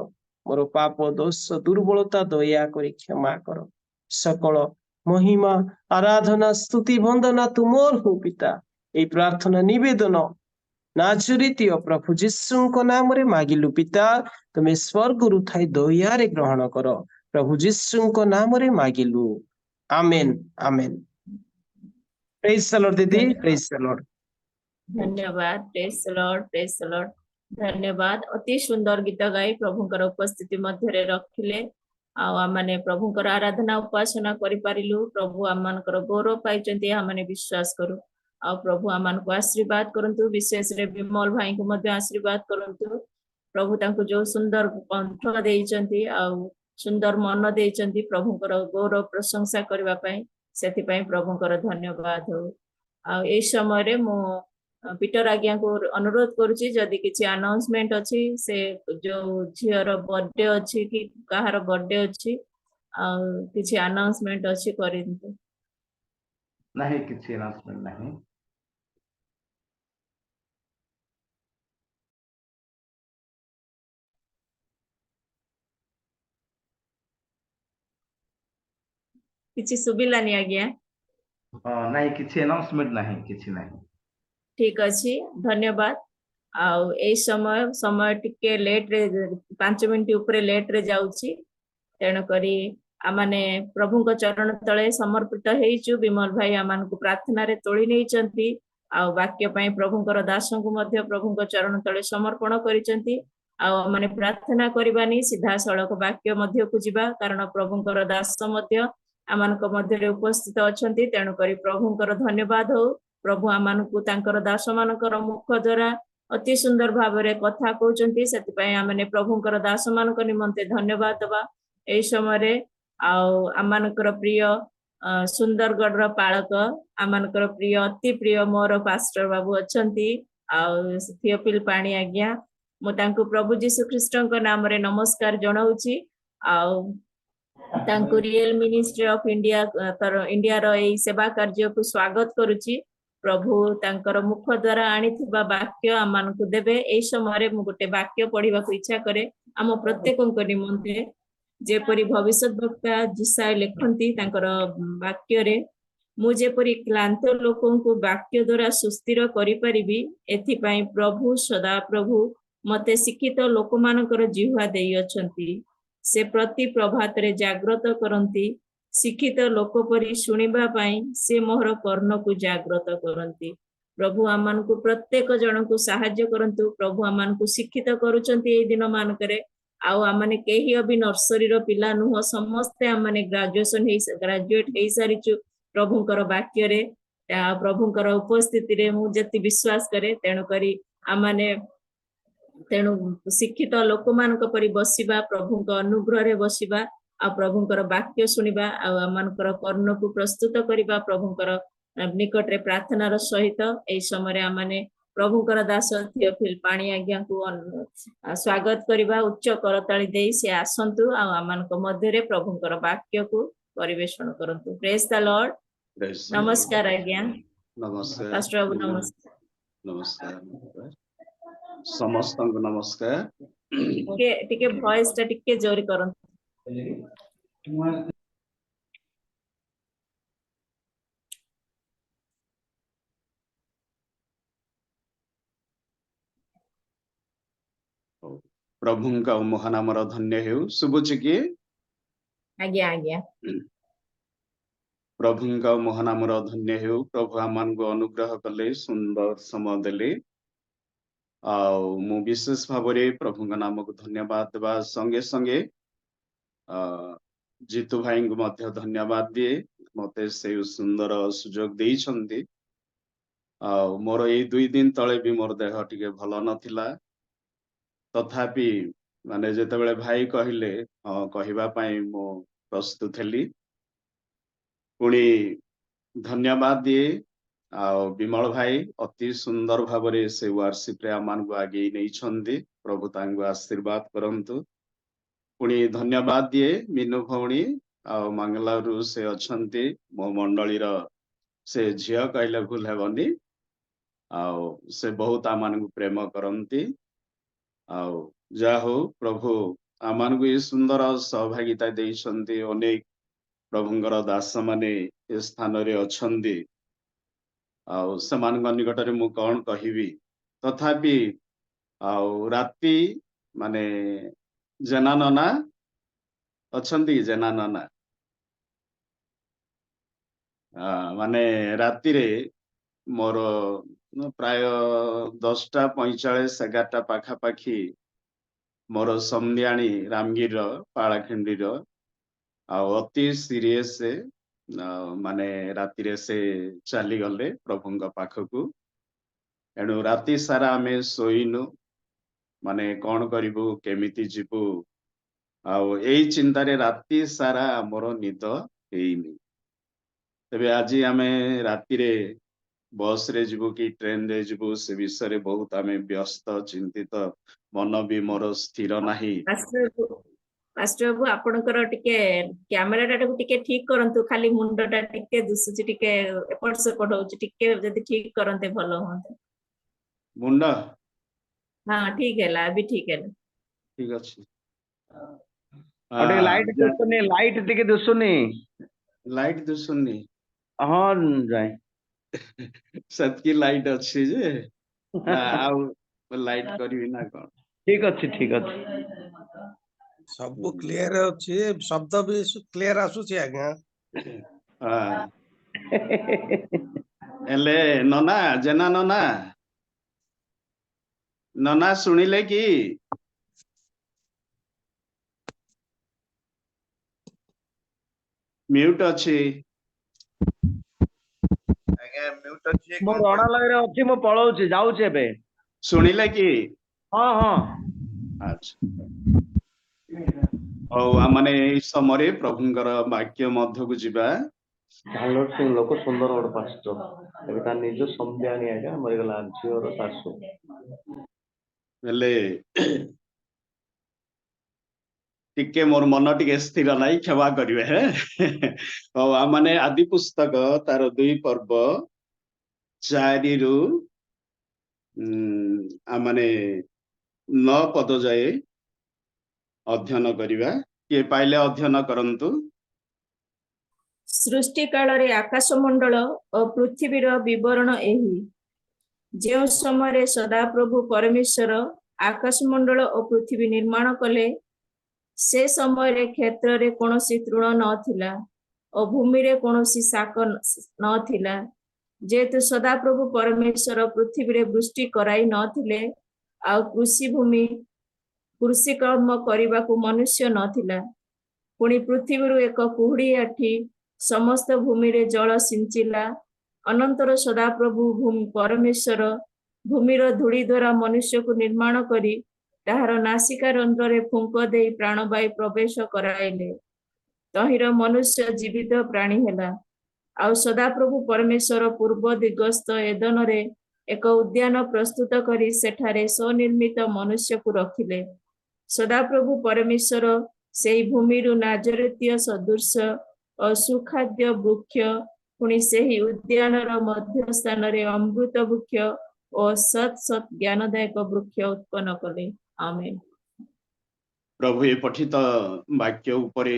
ମୋର ପାପ ଦୋଷ ଦୁର୍ବଳତା ଦୟା କରି କ୍ଷମା କର। ସକଳ ମହିମା ଆରାଧନା ସ୍ତୁତି ବନ୍ଦନା ତୁମର ହଉ ପିତା। এই ପ୍ରାର୍ଥନା ନିବେଦନ ନାଜରିତୀୟ ପ୍ରଭୁ ଯୀଶୁଙ୍କ ନାମରେ ମାଗିଲୁ ପିତା, ତୁମେ ସ୍ୱର୍ଗରୁ ଥାଇ ଦୟାରେ ଗ୍ରହଣ କର। ପ୍ରଭୁ ଯୀଶୁଙ୍କ ନାମରେ ମାଗିଲୁ, ଆମେନ୍ ଆମେନ୍। ପ୍ରେଜ୍ ଦ ଲର୍ଡ ଦିଦି, ପ୍ରେଜ୍ ଦ ଲର୍ଡ। धन्यवाद। Praise the lord, praise the Lord. धन्यवाद। अति सुंदर गीत गाई प्रभुଙ୍କର उपस्थिति ମଧ୍ୟରେ ରଖିଲେ ଆଉ ଆମମାନେ ପ୍ରଭୁଙ୍କର ଆରାଧନା ଉପାସନା କରିପାରିଲୁ। ପ୍ରଭୁ ଆମମାନଙ୍କର ଗୌରବ ପାଇଛନ୍ତି, ଆମମାନେ ବିଶ୍ୱାସ କରୁ। ଆଉ ପ୍ରଭୁ ଆମମାନଙ୍କୁ ଆଶୀର୍ବାଦ କରନ୍ତୁ, ବିଶେଷରେ ବିମଲ ଭାଇଙ୍କୁ ମଧ୍ୟ ଆଶୀର୍ବାଦ କରନ୍ତୁ। ପ୍ରଭୁ ତାଙ୍କୁ ଯୋଉ ସୁନ୍ଦର କଣ୍ଠ ଦେଇଛନ୍ତି ଆଉ ସୁନ୍ଦର ମନ ଦେଇଛନ୍ତି ପ୍ରଭୁଙ୍କର ଗୌରବ ପ୍ରଶଂସା କରିବା ପାଇଁ, ସେଥିପାଇଁ ପ୍ରଭୁଙ୍କର ଧନ୍ୟବାଦ ହଉ। ଆଉ ଏଇ ସମୟରେ ମୁଁ ପିଟର ଆଜ୍ଞାଙ୍କୁ ଅନୁରୋଧ କରୁଛି, ଯଦି କିଛି ଆନାଉନ୍ସମେଣ୍ଟ ଅଛି, ସେ ଯୋଉ ଝିଅର ବର୍ଥଡେ ଅଛି କି କାହାର ବର୍ଥଡେ ଅଛି ଆଉ କିଛି ଆନାଉନ୍ସମେଣ୍ଟ ଅଛି କରିଦିଅନ୍ତୁ। नहीं किसी अनाउंसमेंट नहीं। କିଛି ଶୁଭିଲାନି ଆଜ୍ଞା। नहीं किसी अनाउंसमेंट नहीं, किसी नहीं। ଠିକ ଅଛି, ଧନ୍ୟବାଦ। ଆଉ ଏଇ ସମୟ ଟିକେ ଲେଟ ରେ 5 ମିନିଟ ଉପରେ ଲେଟ ରେ ଯାଉଛି, ତେଣୁକରି ଆମମାନେ ପ୍ରଭୁଙ୍କ ଚରଣ ତଳେ ସମର୍ପିତ ହେଇଛୁ। ବିମଲ ଭାଇ ଆମମାନଙ୍କୁ ପ୍ରାର୍ଥନାରେ ତୋଳି ନେଇଛନ୍ତି ଆଉ ବାକ୍ୟ ପାଇଁ ପ୍ରଭୁଙ୍କର ଦାସଙ୍କୁ ମଧ୍ୟ ପ୍ରଭୁଙ୍କ ଚରଣ ତଳେ ସମର୍ପଣ କରିଛନ୍ତି। ଆଉ ଆମମାନେ ପ୍ରାର୍ଥନା କରିବାନି, ସିଧାସଳଖ ବାକ୍ୟ ମଧ୍ୟକୁ ଯିବା, କାରଣ ପ୍ରଭୁଙ୍କର ଦାସ ମଧ୍ୟ ଆମମାନଙ୍କ ମଧ୍ୟରେ ଉପସ୍ଥିତ ଅଛନ୍ତି। ତେଣୁକରି ପ୍ରଭୁଙ୍କର ଧନ୍ୟବାଦ ହଉ। ପ୍ରଭୁ ଆମମାନଙ୍କୁ ତାଙ୍କର ଦାସମାନଙ୍କର ମୁଖ ଦ୍ୱାରା ଅତି ସୁନ୍ଦର ଭାବରେ କଥା କହୁଛନ୍ତି, ସେଥିପାଇଁ ଆମେ ପ୍ରଭୁଙ୍କର ଦାସମାନଙ୍କ ନିମନ୍ତେ ଧନ୍ୟବାଦ ଦେବା ଏଇ ସମୟରେ। ଆଉ ଆମମାନଙ୍କର ପ୍ରିୟ ସୁନ୍ଦରଗଡ଼ର ପାଳକ, ଆମମାନଙ୍କର ପ୍ରିୟ ଅତି ପ୍ରିୟ ମୋର ପାଷ୍ଟର ବାବୁ ଅଛନ୍ତି, ଆଉ ଥିଓଫିଲ ପାଣି ଆଜ୍ଞା, ମୁଁ ତାଙ୍କୁ ପ୍ରଭୁ ଯୀଶୁ ଖ୍ରୀଷ୍ଟଙ୍କ ନାମରେ ନମସ୍କାର ଜଣାଉଛି। ଆଉ ତାଙ୍କୁ ରିଏଲ ମିନିଷ୍ଟ୍ରି ଅଫ ଇଣ୍ଡିଆର ଏଇ ସେବା କାର୍ଯ୍ୟକୁ ସ୍ୱାଗତ କରୁଛି। ପ୍ରଭୁ ତାଙ୍କର ମୁଖ ଦ୍ୱାରା ଆଣିଥିବା ବାକ୍ୟ ଆମମାନଙ୍କୁ ଦେବେ। ଏଇ ସମୟରେ ମୁଁ ଗୋଟେ ବାକ୍ୟ ପଢିବାକୁ ଇଚ୍ଛା କରେ ଆମ ପ୍ରତ୍ୟେକଙ୍କ ନିମନ୍ତେ। ଯେପରି ଭବିଷ୍ୟତ ବକ୍ତା ଯିଶାୟ ଲେଖନ୍ତି ତାଙ୍କର ବାକ୍ୟରେ, ମୁଁ ଯେପରି କ୍ଲାନ୍ତ ଲୋକଙ୍କୁ ବାକ୍ୟ ଦ୍ୱାରା ସୁସ୍ଥିର କରିପାରିବି, ଏଥିପାଇଁ ପ୍ରଭୁ ସଦାପ୍ରଭୁ ମତେ ଶିକ୍ଷିତ ଲୋକମାନଙ୍କର ଜିହ୍ୱା ଦେଇଅଛନ୍ତି। ସେ ପ୍ରତି ପ୍ରଭାତରେ ଜାଗ୍ରତ କରନ୍ତି, ଶିକ୍ଷିତ ଲୋକ ପରି ଶୁଣିବା ପାଇଁ ସେ ମୋହର କର୍ଣ୍ଣକୁ ଜାଗ୍ରତ କରନ୍ତି। ପ୍ରଭୁ ଆମମାନଙ୍କୁ ପ୍ରତ୍ୟେକ ଜଣଙ୍କୁ ସାହାଯ୍ୟ କରନ୍ତୁ। ପ୍ରଭୁ ଆମମାନଙ୍କୁ ଶିକ୍ଷିତ କରୁଛନ୍ତି ଏଇ ଦିନ ମାନଙ୍କରେ। ଆଉ ଆମମାନେ କେହି ବି ନର୍ସରୀର ପିଲା ନୁହଁ, ସମସ୍ତେ ଆମମାନେ ଗ୍ରାଜୁଏଟ ହେଇସାରିଛୁ ପ୍ରଭୁଙ୍କର ବାକ୍ୟରେ, ପ୍ରଭୁଙ୍କର ଉପସ୍ଥିତିରେ ମୁଁ ଯେତେ ବିଶ୍ୱାସ କରେ। ତେଣୁକରି ଆମମାନେ ଶିକ୍ଷିତ ଲୋକମାନଙ୍କ ପରି ବସିବା, ପ୍ରଭୁଙ୍କ ଅନୁଗ୍ରହରେ ବସିବା, ଆଉ ପ୍ରଭୁଙ୍କର ବାକ୍ୟ ଶୁଣିବା, ଆଉ ଆମମାନଙ୍କର କର୍ଣ୍ଣକୁ ପ୍ରସ୍ତୁତ କରିବା ପ୍ରଭୁଙ୍କର ନିକଟରେ ପ୍ରାର୍ଥନାର ସହିତ। ଏଇ ସମୟରେ ଆମମାନେ ପ୍ରଭୁଙ୍କର ଦାସ ଥିଓଫିଲ ପାଣି ଆଜ୍ଞାଙ୍କୁ ସ୍ୱାଗତ କରିବା। ଉଚ୍ଚ କରତାଳି ଦେଇ ସେ ଆସନ୍ତୁ ଆଉ ଆମମାନଙ୍କ ମଧ୍ୟରେ ପ୍ରଭୁଙ୍କର ବାକ୍ୟକୁ ପରିବେଷଣ କରନ୍ତୁ। ପ୍ରେଜ ଦ ଲର୍ଡ। ନମସ୍କାର ଆଜ୍ଞା। नमस्कार ପାଷ୍ଟର ବାବୁ ନମସ୍କାର। नमस्कार ସମସ୍ତଙ୍କୁ ନମସ୍କାର। ଟିକେ ଭଏସ ଟା ଟିକେ ଜୋରେ କରନ୍ତୁ। ପ୍ରଭୁଙ୍କ ମହାନାମର ଧନ୍ୟ ହେଉ। ଶୁଭୁଛି କି? ଆଜ୍ଞା ଆଜ୍ଞା। ପ୍ରଭୁଙ୍କ ମହାନାମର ଧନ୍ୟ ହେଉ। ପ୍ରଭୁ ଆମମାନଙ୍କୁ ଅନୁଗ୍ରହ କଲେ, ସୁନ୍ଦର ସମୟ ଦେଲେ। ଆଉ ମୁଁ ବିଶେଷ ଭାବରେ ପ୍ରଭୁଙ୍କ ନାମକୁ ଧନ୍ୟବାଦ ଦେବା ସଙ୍ଗେ ସଙ୍ଗେ ଜିତୁ ଭାଇଙ୍କୁ ମଧ୍ୟ ଧନ୍ୟବାଦ ଦିଏ, ମତେ ସେଇ ସୁନ୍ଦର ସୁଯୋଗ ଦେଇଛନ୍ତି। ଆଉ ମୋର ଏଇ 2 ଦିନ ତଳେ ବି ମୋର ଦେହ ଟିକେ ଭଲ ନଥିଲା, ତଥାପି ମାନେ ଯେତେବେଳେ ଭାଇ କହିଲେ କହିବା ପାଇଁ ମୁଁ ପ୍ରସ୍ତୁତ ହେଲି। ପୁଣି ଧନ୍ୟବାଦ ଦିଏ ଆଉ ବିମଳ ଭାଇ ଅତି ସୁନ୍ଦର ଭାବରେ ସେ ୱାର୍ସିପ ରେ ଆମମାନଙ୍କୁ ଆଗେଇ ନେଇଛନ୍ତି। ପ୍ରଭୁ ତାଙ୍କୁ ଆଶୀର୍ବାଦ କରନ୍ତୁ। पुणी धन्यवाद दिए मीनू भौणी ଆଉ ମାଙ୍ଗଲାରୁ ସେ ଅଛନ୍ତି ମୋ ମଣ୍ଡଳୀର ସେ ଝିଅ କହିଲେ ଭୁଲ ହେବନି ଆଉ ସେ ବହୁତ ଆମମାନଙ୍କୁ ପ୍ରେମ କରନ୍ତି ଆଉ ଯାହା ହଉ ପ୍ରଭୁ ଆମମାନଙ୍କୁ ଏ ସୁନ୍ଦର ସହଭାଗିତା ଦେଇଛନ୍ତି ଅନେକ ପ୍ରଭୁଙ୍କର ଦାସ ମାନେ ଏ ସ୍ଥାନରେ ଅଛନ୍ତି ଆଉ ସେମାନଙ୍କ ନିକଟରେ ମୁଁ କଣ କହିବି ତଥାପି ଆଉ ରାତି ମାନେ ଜେନା ନନା ଅଛନ୍ତି କି ଜେନା ନନା ମାନେ ରାତିରେ ମୋର ପ୍ରାୟ 10:45 11ଟା ପାଖାପାଖି ମୋର ସମନ୍ୟାଣୀ ରାମଗିରିର ପାଳାଖେଣ୍ଡିର ଆଉ ଅତି ସିରିୟସ୍ ମାନେ ରାତିରେ ସେ ଚାଲିଗଲେ ପ୍ରଭୁଙ୍କ ପାଖକୁ ଏଣୁ ରାତି ସାରା ଆମେ ଶୋଇନୁ ମାନେ କଣ କରିବୁ କେମିତି ଯିବୁ ଆଉ ଏଇ ଚିନ୍ତାରେ ରାତି ସାରା ଆମର ନିଦ ହେଇନି ତେବେ ଆଜି ଆମେ ରାତିରେ ବସ ରେ ଯିବୁ କି ଟ୍ରେନ ରେ ଯିବୁ ସେ ବିଷୟରେ ବହୁତ ଆମେ ବ୍ୟସ୍ତ ଚିନ୍ତିତ ମନ ବି ମୋର ସ୍ଥିର ନାହିଁ ପାଷ୍ଟର ବାବୁ ଆପଣଙ୍କର ଟିକେ କ୍ୟାମେରା ଟାକୁ ଟିକେ ଠିକ କରନ୍ତୁ ଖାଲି ମୁଣ୍ଡଟା ଟିକେ ଦୁସୁଛି ଟିକେ ଏପଟ ସେପଟ ହଉଛି ଟିକେ ଯଦି ଠିକ କରନ୍ତେ ଭଲ ହୁଅନ୍ତା ମୁଣ୍ଡ ହଁ ଠିକ ହେଲା ଏବେ ଠିକ ହେଲା ଠିକ ଅଛି ଟିକେ ଲାଇଟ ଦିଶୁନି ଲାଇଟ ଟିକେ ଦିଶୁନି ଲାଇଟ ଦିଶୁନି ହଁ ଯାଏ ସେତିକି ଲାଇଟ ଅଛି ଯେ ଆଉ ଲାଇଟ କରିବି ନା କଣ ଠିକ ଅଛି ସବୁ କ୍ଲିୟର ଅଛି ଶବ୍ଦ ବି କ୍ଲିୟର ଆସୁଛି ଆଜ୍ଞା ହେଲେ ନନା ଜେନା ନନା ନନା ଶୁଣିଲେ କି म्यूट ଅଛି ଆଜ୍ଞା ମ୍ୟୁଟ ଅଛି ମୁଁ ରଣାଲୟରେ ଅଛି ମୁଁ ପଳଉଛି ଯାଉଛି ଏବେ ଶୁଣିଲେ କି ହଁ ହଁ ଆଚ୍ଛା ହଉ ଆମମାନେ ଏଇ ସମୟରେ ପ୍ରଭୁଙ୍କର ବାକ୍ୟ ମଧ୍ୟକୁ ଯିବା ଝାଲର ସିଂ ଲୋକ ସୁନ୍ଦର ଗୋଟେ ପାଷ୍ଟର ଏବେ ତା ନିଜ ସମଧ୍ୟାଣୀ ଆଜ୍ଞା ମରିଗଲା ଝିଅର ଶାଶୁ ହେଲେ ଟିକେ ମୋର ମନ ଟିକେ ସ୍ଥିର ନାହିଁ କ୍ଷମା କରିବେ ହଉ ଆମମାନେ ଆଦି ପୁସ୍ତକ ତାର 2 ପର୍ବ 4ରୁ ଆମମାନେ 9 ପଦ ଯାଏ ଅଧ୍ୟୟନ କରିବା କିଏ ପାଇଲେ ଅଧ୍ୟୟନ କରନ୍ତୁ ସୃଷ୍ଟି କାଳରେ ଆକାଶମଣ୍ଡଳ ଓ ପୃଥିବୀର ବିବରଣ ଏହି ଯେଉଁ ସମୟରେ ସଦାପ୍ରଭୁ ପରମେଶ୍ୱର ଆକାଶମଣ୍ଡଳ ଓ ପୃଥିବୀ ନିର୍ମାଣ କଲେ ସେ ସମୟରେ କ୍ଷେତ୍ରରେ କୌଣସି ତୃଣ ନଥିଲା ଓ ଭୂମିରେ କୌଣସି ଶାକ ନଥିଲା ଯେହେତୁ ସଦାପ୍ରଭୁ ପରମେଶ୍ୱର ପୃଥିବୀରେ ବୃଷ୍ଟି କରାଇ ନଥିଲେ ଆଉ କୃଷି କର୍ମ କରିବାକୁ ମନୁଷ୍ୟ ନଥିଲା ପୁଣି ପୃଥିବୀରୁ ଏକ କୁହୁଡ଼ି ଆଠି ସମସ୍ତ ଭୂମିରେ ଜଳ ସିଞ୍ଚିଲା ଅନନ୍ତର ସଦାପ୍ରଭୁ ପରମେଶ୍ୱର ଭୂମିର ଧୂଳି ଦ୍ୱାରା ମନୁଷ୍ୟକୁ ନିର୍ମାଣ କରି ତାହାର ନାସିକା ରନ୍ଧ୍ରରେ ଫୁଙ୍କ ଦେଇ ପ୍ରାଣବାୟୁ ପ୍ରବେଶ କରାଇଲେ ତହିଁର ମନୁଷ୍ୟ ଜୀବିତ ପ୍ରାଣୀ ହେଲା ଆଉ ସଦାପ୍ରଭୁ ପରମେଶ୍ୱର ପୂର୍ବ ଦିଗସ୍ଥ ଏଦନରେ ଏକ ଉଦ୍ୟାନ ପ୍ରସ୍ତୁତ କରି ସେଠାରେ ସ୍ୱନିର୍ମିତ ମନୁଷ୍ୟକୁ ରଖିଲେ ସଦାପ୍ରଭୁ ପରମେଶ୍ୱର ସେହି ଭୂମିରୁ ନାଜରୀତୀୟ ସଦୃଶ ଓ ସୁଖାଦ୍ୟ ବୃକ୍ଷ ପୁଣି ସେହି ଉଦ୍ୟାନର ମଧ୍ୟ ସ୍ଥାନରେ ଅମୃତ ବୃକ୍ଷ ଓ ସତ୍ ଜ୍ଞାନଦାୟକ ବୃକ୍ଷ ଉତ୍ପନ୍ନ କଲେ ଆମେନ୍ ପ୍ରଭୁ ଏ ପଠିତ ବାକ୍ୟ ଉପରେ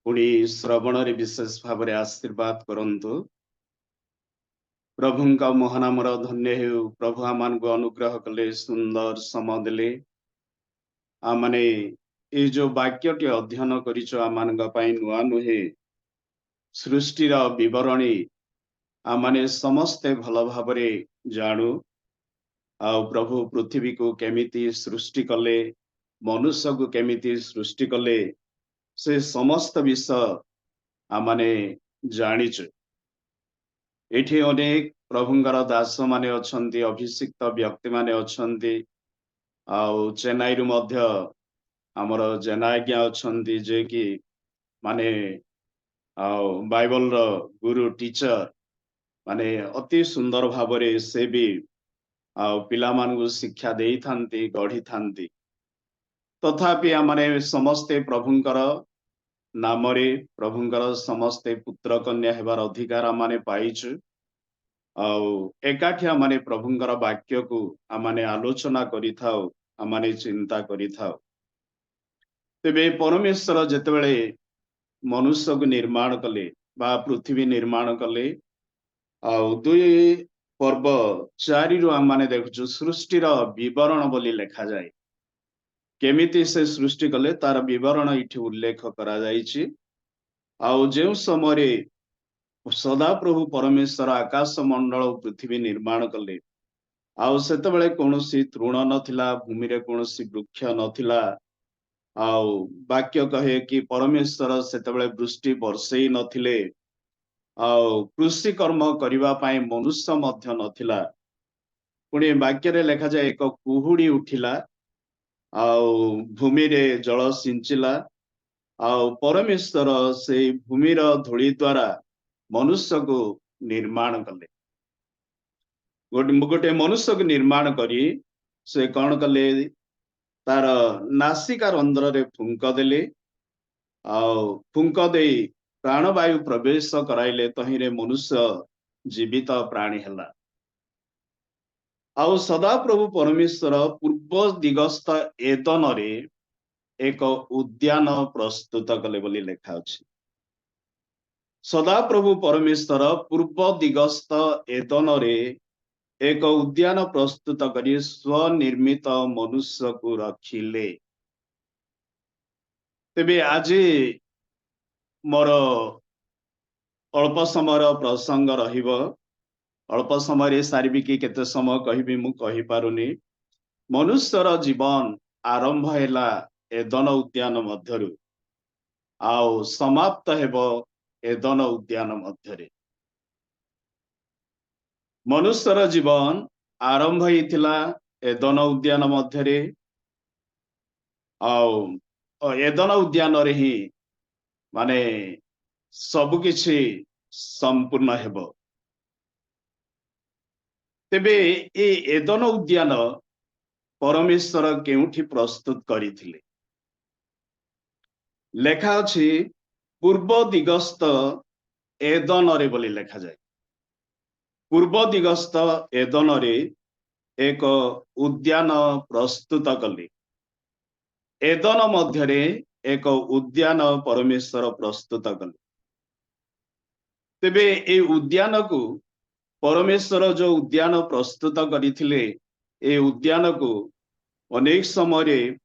ପୁଣି ଶ୍ରବଣରେ ବିଶେଷ ଭାବରେ ଆଶୀର୍ବାଦ କରନ୍ତୁ ପ୍ରଭୁଙ୍କ ମହାନାମର ଧନ୍ୟ ହେଉ ପ୍ରଭୁ ଆମମାନଙ୍କୁ ଅନୁଗ୍ରହ କଲେ ସୁନ୍ଦର ସମୟ ଦେଲେ ଆମମାନେ ଏଇ ଯୋଉ ବାକ୍ୟଟି ଅଧ୍ୟୟନ କରିଛୁ ଆମମାନଙ୍କ ପାଇଁ ନୂଆ ନୁହେଁ ସୃଷ୍ଟିର ବିବରଣୀ ଆମମାନେ ସମସ୍ତେ ଭଲ ଭାବରେ ଜାଣୁ ଆଉ ପ୍ରଭୁ ପୃଥିବୀକୁ କେମିତି ସୃଷ୍ଟି କଲେ ମନୁଷ୍ୟକୁ କେମିତି ସୃଷ୍ଟି କଲେ ସେ ସମସ୍ତ ବିଷୟ ଆମମାନେ ଜାଣିଛୁ ଏଠି ଅନେକ ପ୍ରଭୁଙ୍କର ଦାସ ମାନେ ଅଛନ୍ତି ଅଭିଷିକ୍ତ ବ୍ୟକ୍ତି ମାନେ ଅଛନ୍ତି ଆଉ ଚେନ୍ନାଇରୁ ମଧ୍ୟ ଆମର ଜେନା ଆଜ୍ଞା ଅଛନ୍ତି ଯେ କି ମାନେ ଆଉ ବାଇବଲର ଗୁରୁ ଟିଚର ମାନେ ଅତି ସୁନ୍ଦର ଭାବରେ ସେ ବି ଆଉ ପିଲାମାନଙ୍କୁ ଶିକ୍ଷା ଦେଇଥାନ୍ତି ଗଢିଥାନ୍ତି तथापि आमने समस्ते प्रभुंकर नामरे प्रभुंकर समस्ते पुत्र कन्या हेबार अधिकार आमने पाइछु आउ एकाठी आमने प्रभुंकर वाक्य को आमने आलोचना करिथाउ आमने चिंता करिथाउ तेबे परमेश्वर जेतेबेले मनुष्य को निर्माण कले बा पृथ्वी निर्माण कले आउ दुई पर्व 4 रु आमने देखुछु सृष्टिर विवरण बोली लेखा जाए केमिति से सृष्टि कले तार विवरण इठी उल्लेख करा जाइछि आउ जेउ समय सदा प्रभु परमेश्वर आकाश मंडल पृथ्वी निर्माण कले आउ सेतबेले कोनोसी तृण नथिला भूमि रे कोनोसी वृक्ष नथिला आउ वाक्य कहे कि परमेश्वर सेतबेले वृष्टि बरसई नथिले आउ कृषि कर्म करिवा पाए मनुष्य मध्य नथिला पुणी वाक्य रे लेखा जाए एक कुहुड़ी उठिला आउ भूमि रे जल सिंचिला आउ परमेश्वर से भूमि रो धूली द्वारा मनुष्य को निर्माण कले गोटे मनुष्य को निर्माण करी से कौन कले तार नासिका रंध्र रे फुंक देले आउ फुंक दे प्राणवायु प्रवेश कराइले तहिरे मनुष्य जीवित प्राणी हला आउ सदा प्रभु परमेश्वर पूर्व दिगस्थ एदन रे एक उद्यान प्रस्तुत कले बोली लेखा अछि सदा प्रभु परमेश्वर पूर्व दिगस्थ एदन रे एक उद्यान प्रस्तुत करी स्वनिर्मित मनुष्य को रखिले तेबे आज मोर अल्प समय प्रसंग रहिबो अल्प समय सारिबी कि केते समय कहबी मु कहि पारुनी मनुष्यर जीवन आरंभ हैला एदन उद्यान मध्यरु आउ समाप्त हेबो एदन उद्यान मध्यरे मनुष्यर जीवन आरंभ होइथिला एदन उद्यान मध्यरे आउ एदन उद्यान रे ही माने सब किछि संपूर्ण हेबो तेबे ए एदन उद्यान परमेश्वर केउठी प्रस्तुत करिथिले लेखा अछि पूर्व दिगस्थ एदन रे बोली लेखा जाय पूर्व दिगस्थ एदन रे एक उद्यान प्रस्तुत कले एदन मध्यरे एक उद्यान परमेश्वर प्रस्तुत कले तेबे ए उद्यान को परमेश्वर जो उद्यान प्रस्तुत करिथिले ए उद्यान को अनेक समय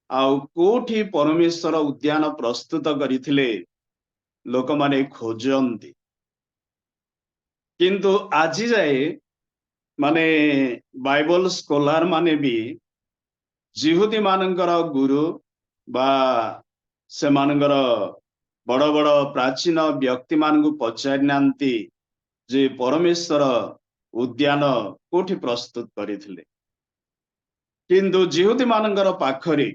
आउ कोठी परमेश्वर उद्यान प्रस्तुत करिथिले लोक माने खोजंती किंतु आज जाए माने बाइबल स्कॉलर माने भी जिहुदी मानकर गुरु बा से मानकर बड़ बड़ प्राचीन व्यक्ति मान को पचारि नांती जे परमेश्वर उद्यान कोठी प्रस्तुत करिथिले किंतु जिहुदी मानकर पाखरे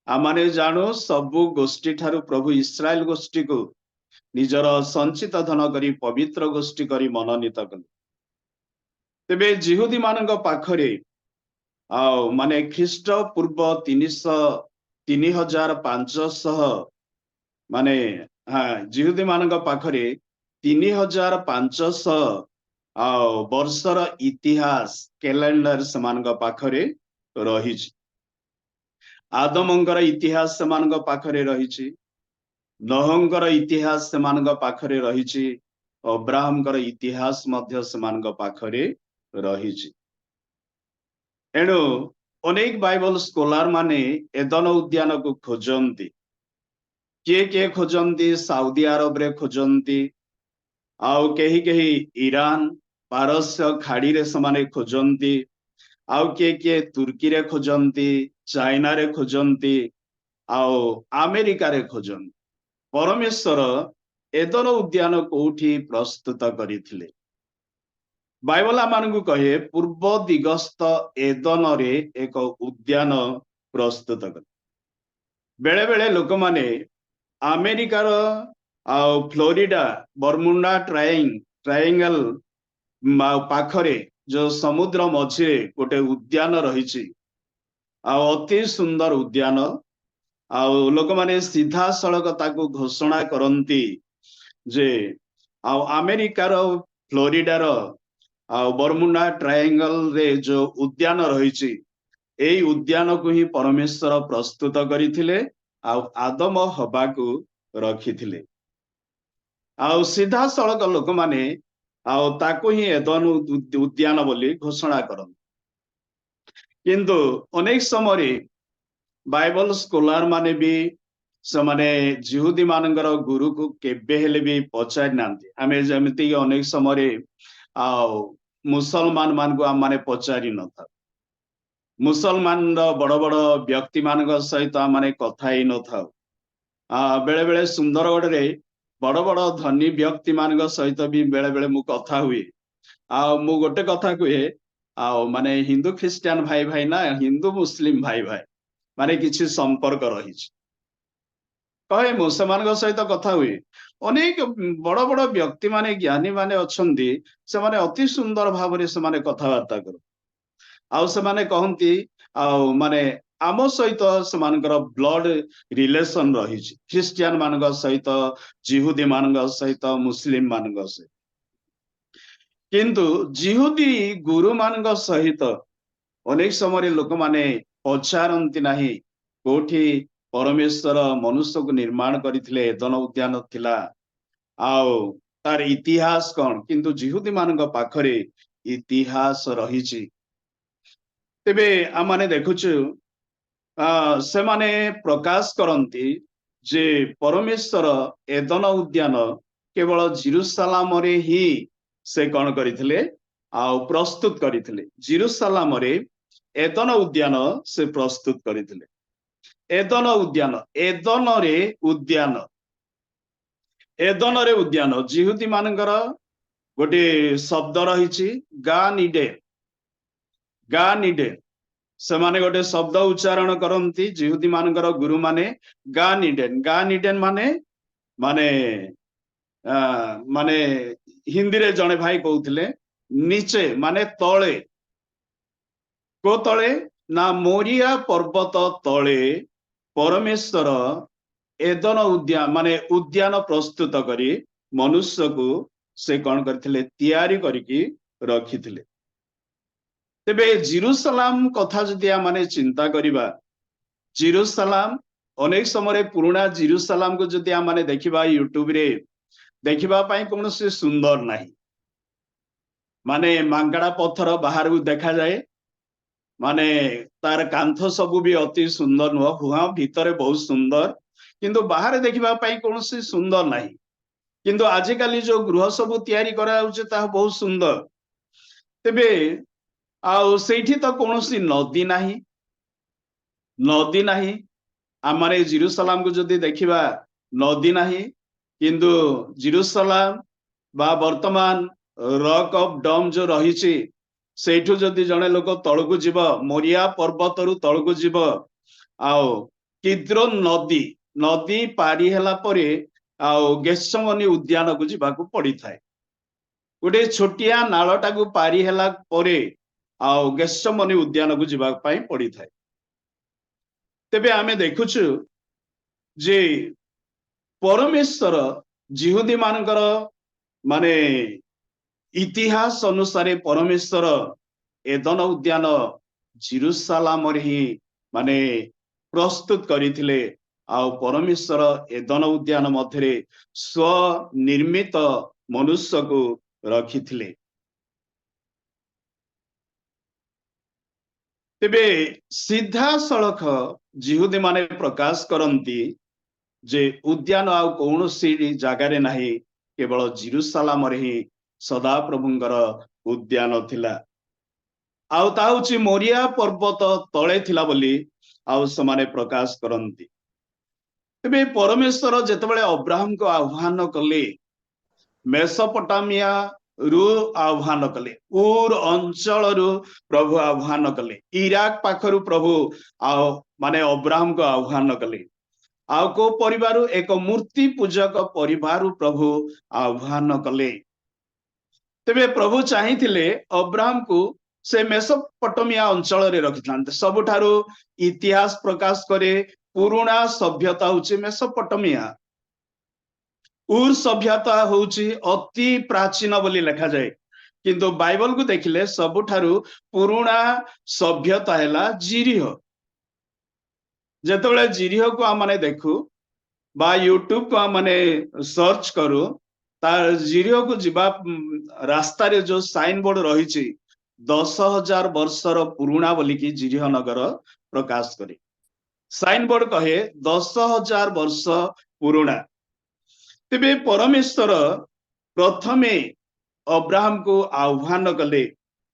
आमाने जानो सबु गोष्ठी ठारू प्रभु इस्राएल गोष्ठी को निजर संचित धन करी पवित्र गोष्ठी करी मनोनीत कले तेबे जिहुदी मानक पाखरे माने ख्रीष्ट पूर्व 3500 माने हाँ जिहुदी मानक पाखरे 3500 वर्षर इतिहास कैलेंडर समान पाखरे रही आदमंकर इतिहास समान पाखरे रही नोहंकर इतिहास समान पाखरे रही अब्राहमकर इतिहास मध्य समान पाखरे रही एणु अनेक बाइबल स्कॉलर माने एदन उद्यान को खोजंती किए खोजंती साउदी अरब रे खोजंती आउ केही ईरान पारस्य खाड़ी रे समाने खोजंती आउ किए तुर्की रे खोजंती चाइना रे खोजंती आउ अमेरिका रे खोजंती परमेश्वर एदन उद्यान कोठी प्रस्तुत करिथिले बाइबल आमानकु कहे पूर्व दिगस्थ एदन रे एक उद्यान प्रस्तुत कर बेले बेले लोक माने अमेरिकार आउ फ्लोरिडा बर्मुडा ट्रायंगल पाखरे जो समुद्र मझे गोटे उद्यान रही अति सुंदर उद्यान लोक माने सीधा सड़क ताकू घोषणा करती जे अमेरिकार फ्लोरिडार बर्मुडा ट्रायंगल रे जो उद्यान रही एई उद्यान को ही परमेश्वर प्रस्तुत करथिले आदम हवा को रखिथिले सीधा सड़क लोक माने ताकू ही एदन उद्यान बोली घोषणा करन किंतु अनेक समय बाइबल स्कॉलर माने भी से माने जिहुदी मानकर गुरु को केबे हेले भी पचारि नांती आमे जेमिति अनेक समय मुसलमान मान को आम माने पचारि न था मुसलमान बड़ बड़ व्यक्ति मान सहित आम माने कथा ही न था बेले बेले सुंदरगढ़ रे बड़ बड़ धनी व्यक्ति मान सहित भी बेले बेले मु कथा हुए मु गोटे कथा कहे माने हिंदू ख्रिस्टियन भाई भाई ना हिंदू मुस्लिम भाई भाई माने किसी संपर्क रही कहे मु से सहित कथा हुए अनेक बड़ बड़ व्यक्ति माने ज्ञानी माने अच्छी से माने अति सुंदर भाव से माने कथबार्ता कर से माने कहती माने आम सहित से ब्लड रिलेशन रही ख्रिस्टियन मान सहित जिहुदी मान सहित मुस्लिम मान सहित किंतु जिहुदी गुरु मान सहित अनेक समय लोक माने पचारती नहीं कोठी परमेश्वर मनुष्य को निर्माण करथिले एदन उद्यान थिला तार इतिहास कौन किंतु जिहुदी मान पाखरे इतिहास रही तेबे आम माने देखुचु से माने प्रकाश करती जे परमेश्वर एदन उद्यान केवल जेरूसलाम रे ही से कौन करथिले प्रस्तुत करथिले जेरूसलाम रे एदन उद्यान से प्रस्तुत करथिले एदन उद्यान एदन रे उद्यान जिहुदी मानकर गोटे शब्द रही गानिडेन से माने गोटे शब्द उच्चारण करती जिहुदी मानकर गुरु माने गानिडेन माने माने माने हिंदी रे जने भाई कहते नीचे माने तले को तले ना मोरिया पर्वत तले परमेश्वर एदन उद्यान माने उद्यान प्रस्तुत करी मनुष्य को से कौन करथिले तैयारी करके रखिथिले तेबे जेरूसलाम कथा जदि माने चिंता करिबा जेरूसलाम अनेक समय पुराना जेरूसलाम को जदि माने देखिबा यूट्यूब रे देखिबा पाई कौन से सुंदर नहीं माने मांगड़ा पत्थर बाहर को देखा जाए माने तार कांथ सबू भी अति सुंदर नुह हुआ भीतर बहुत सुंदर किंतु बाहर देखिबा पाई कौन से सुंदर नहीं किंतु आजिकाली जो गृह सबू तैयारी करा होचे ता बहुत सुंदर तेबे सेठी तो कौन सी नदी नहीं आमारे जेरूसलाम को जदि देखिबा नदी नहीं किंतु जेरूसलाम बा वर्तमान रॉक ऑफ डम जो रही सेठू जदि जड़े लोक तलकू जीव मोरिया पर्वत रु तलकू जीव किद्रोन नदी पारी हेला परे गेत्सेमनी उद्यान को जीवाकू पड़ी थाए गोटे छोटिया नालटा को पारी हेला परे गेत्सेमनी उद्यान को जीवा पाई पड़ी थाए तेबे आमे देखुछु जे परमेश्वर जिहुदी मानकर माने इतिहास अनुसार परमेश्वर एदन उद्यान जेरूसलाम रे ही माने प्रस्तुत करथिले परमेश्वर एदन उद्यान मध्य स्वनिर्मित मनुष्य को रखिथिले तेबे सीधा सड़क जिहुदी माने प्रकाश करती जे उद्यान आ कौन सी जगार नहीं केवल जेरूसलाम रे ही सदा प्रभुंकर उद्यान थिला आउची मोरिया पर्वत तले थिला बोली समाने प्रकाश करती तेबे परमेश्वर जेतेबेले अब्राहम को आह्वान कले मेसोपोटामिया रु आह्वान कले उर अंचल रु प्रभु आह्वान कले इराक पाखरु प्रभु माने अब्राहम को आह्वान कले को परिवार एक मूर्ति पूजक परिवार प्रभु आह्वान कले तेबे प्रभु चाहिए अब्राहम को से मेसोपोटामिया अंचल रे रखिथांते सबुठारु इतिहास प्रकाश करे पुराना सभ्यता होची मेसोपोटामिया उर सभ्यता होची अति प्राचीन बोली लिखा जाए किंतु बाइबल को देखिले सबुठारु पुराना सभ्यता हैला जिरिह जेतबेले जिरिह को आमने देखु बा यूट्यूब को आमने सर्च करू तार जिरिह को जीवा रास्ता रे जो साइन बोर्ड रही 10,000 वर्षर पुराना बोली की जिरिह नगर प्रकाश करे साइन बोर्ड कहे 10,000 वर्ष पुराना तेबे परमेश्वर प्रथमे अब्राहम को आह्वान कले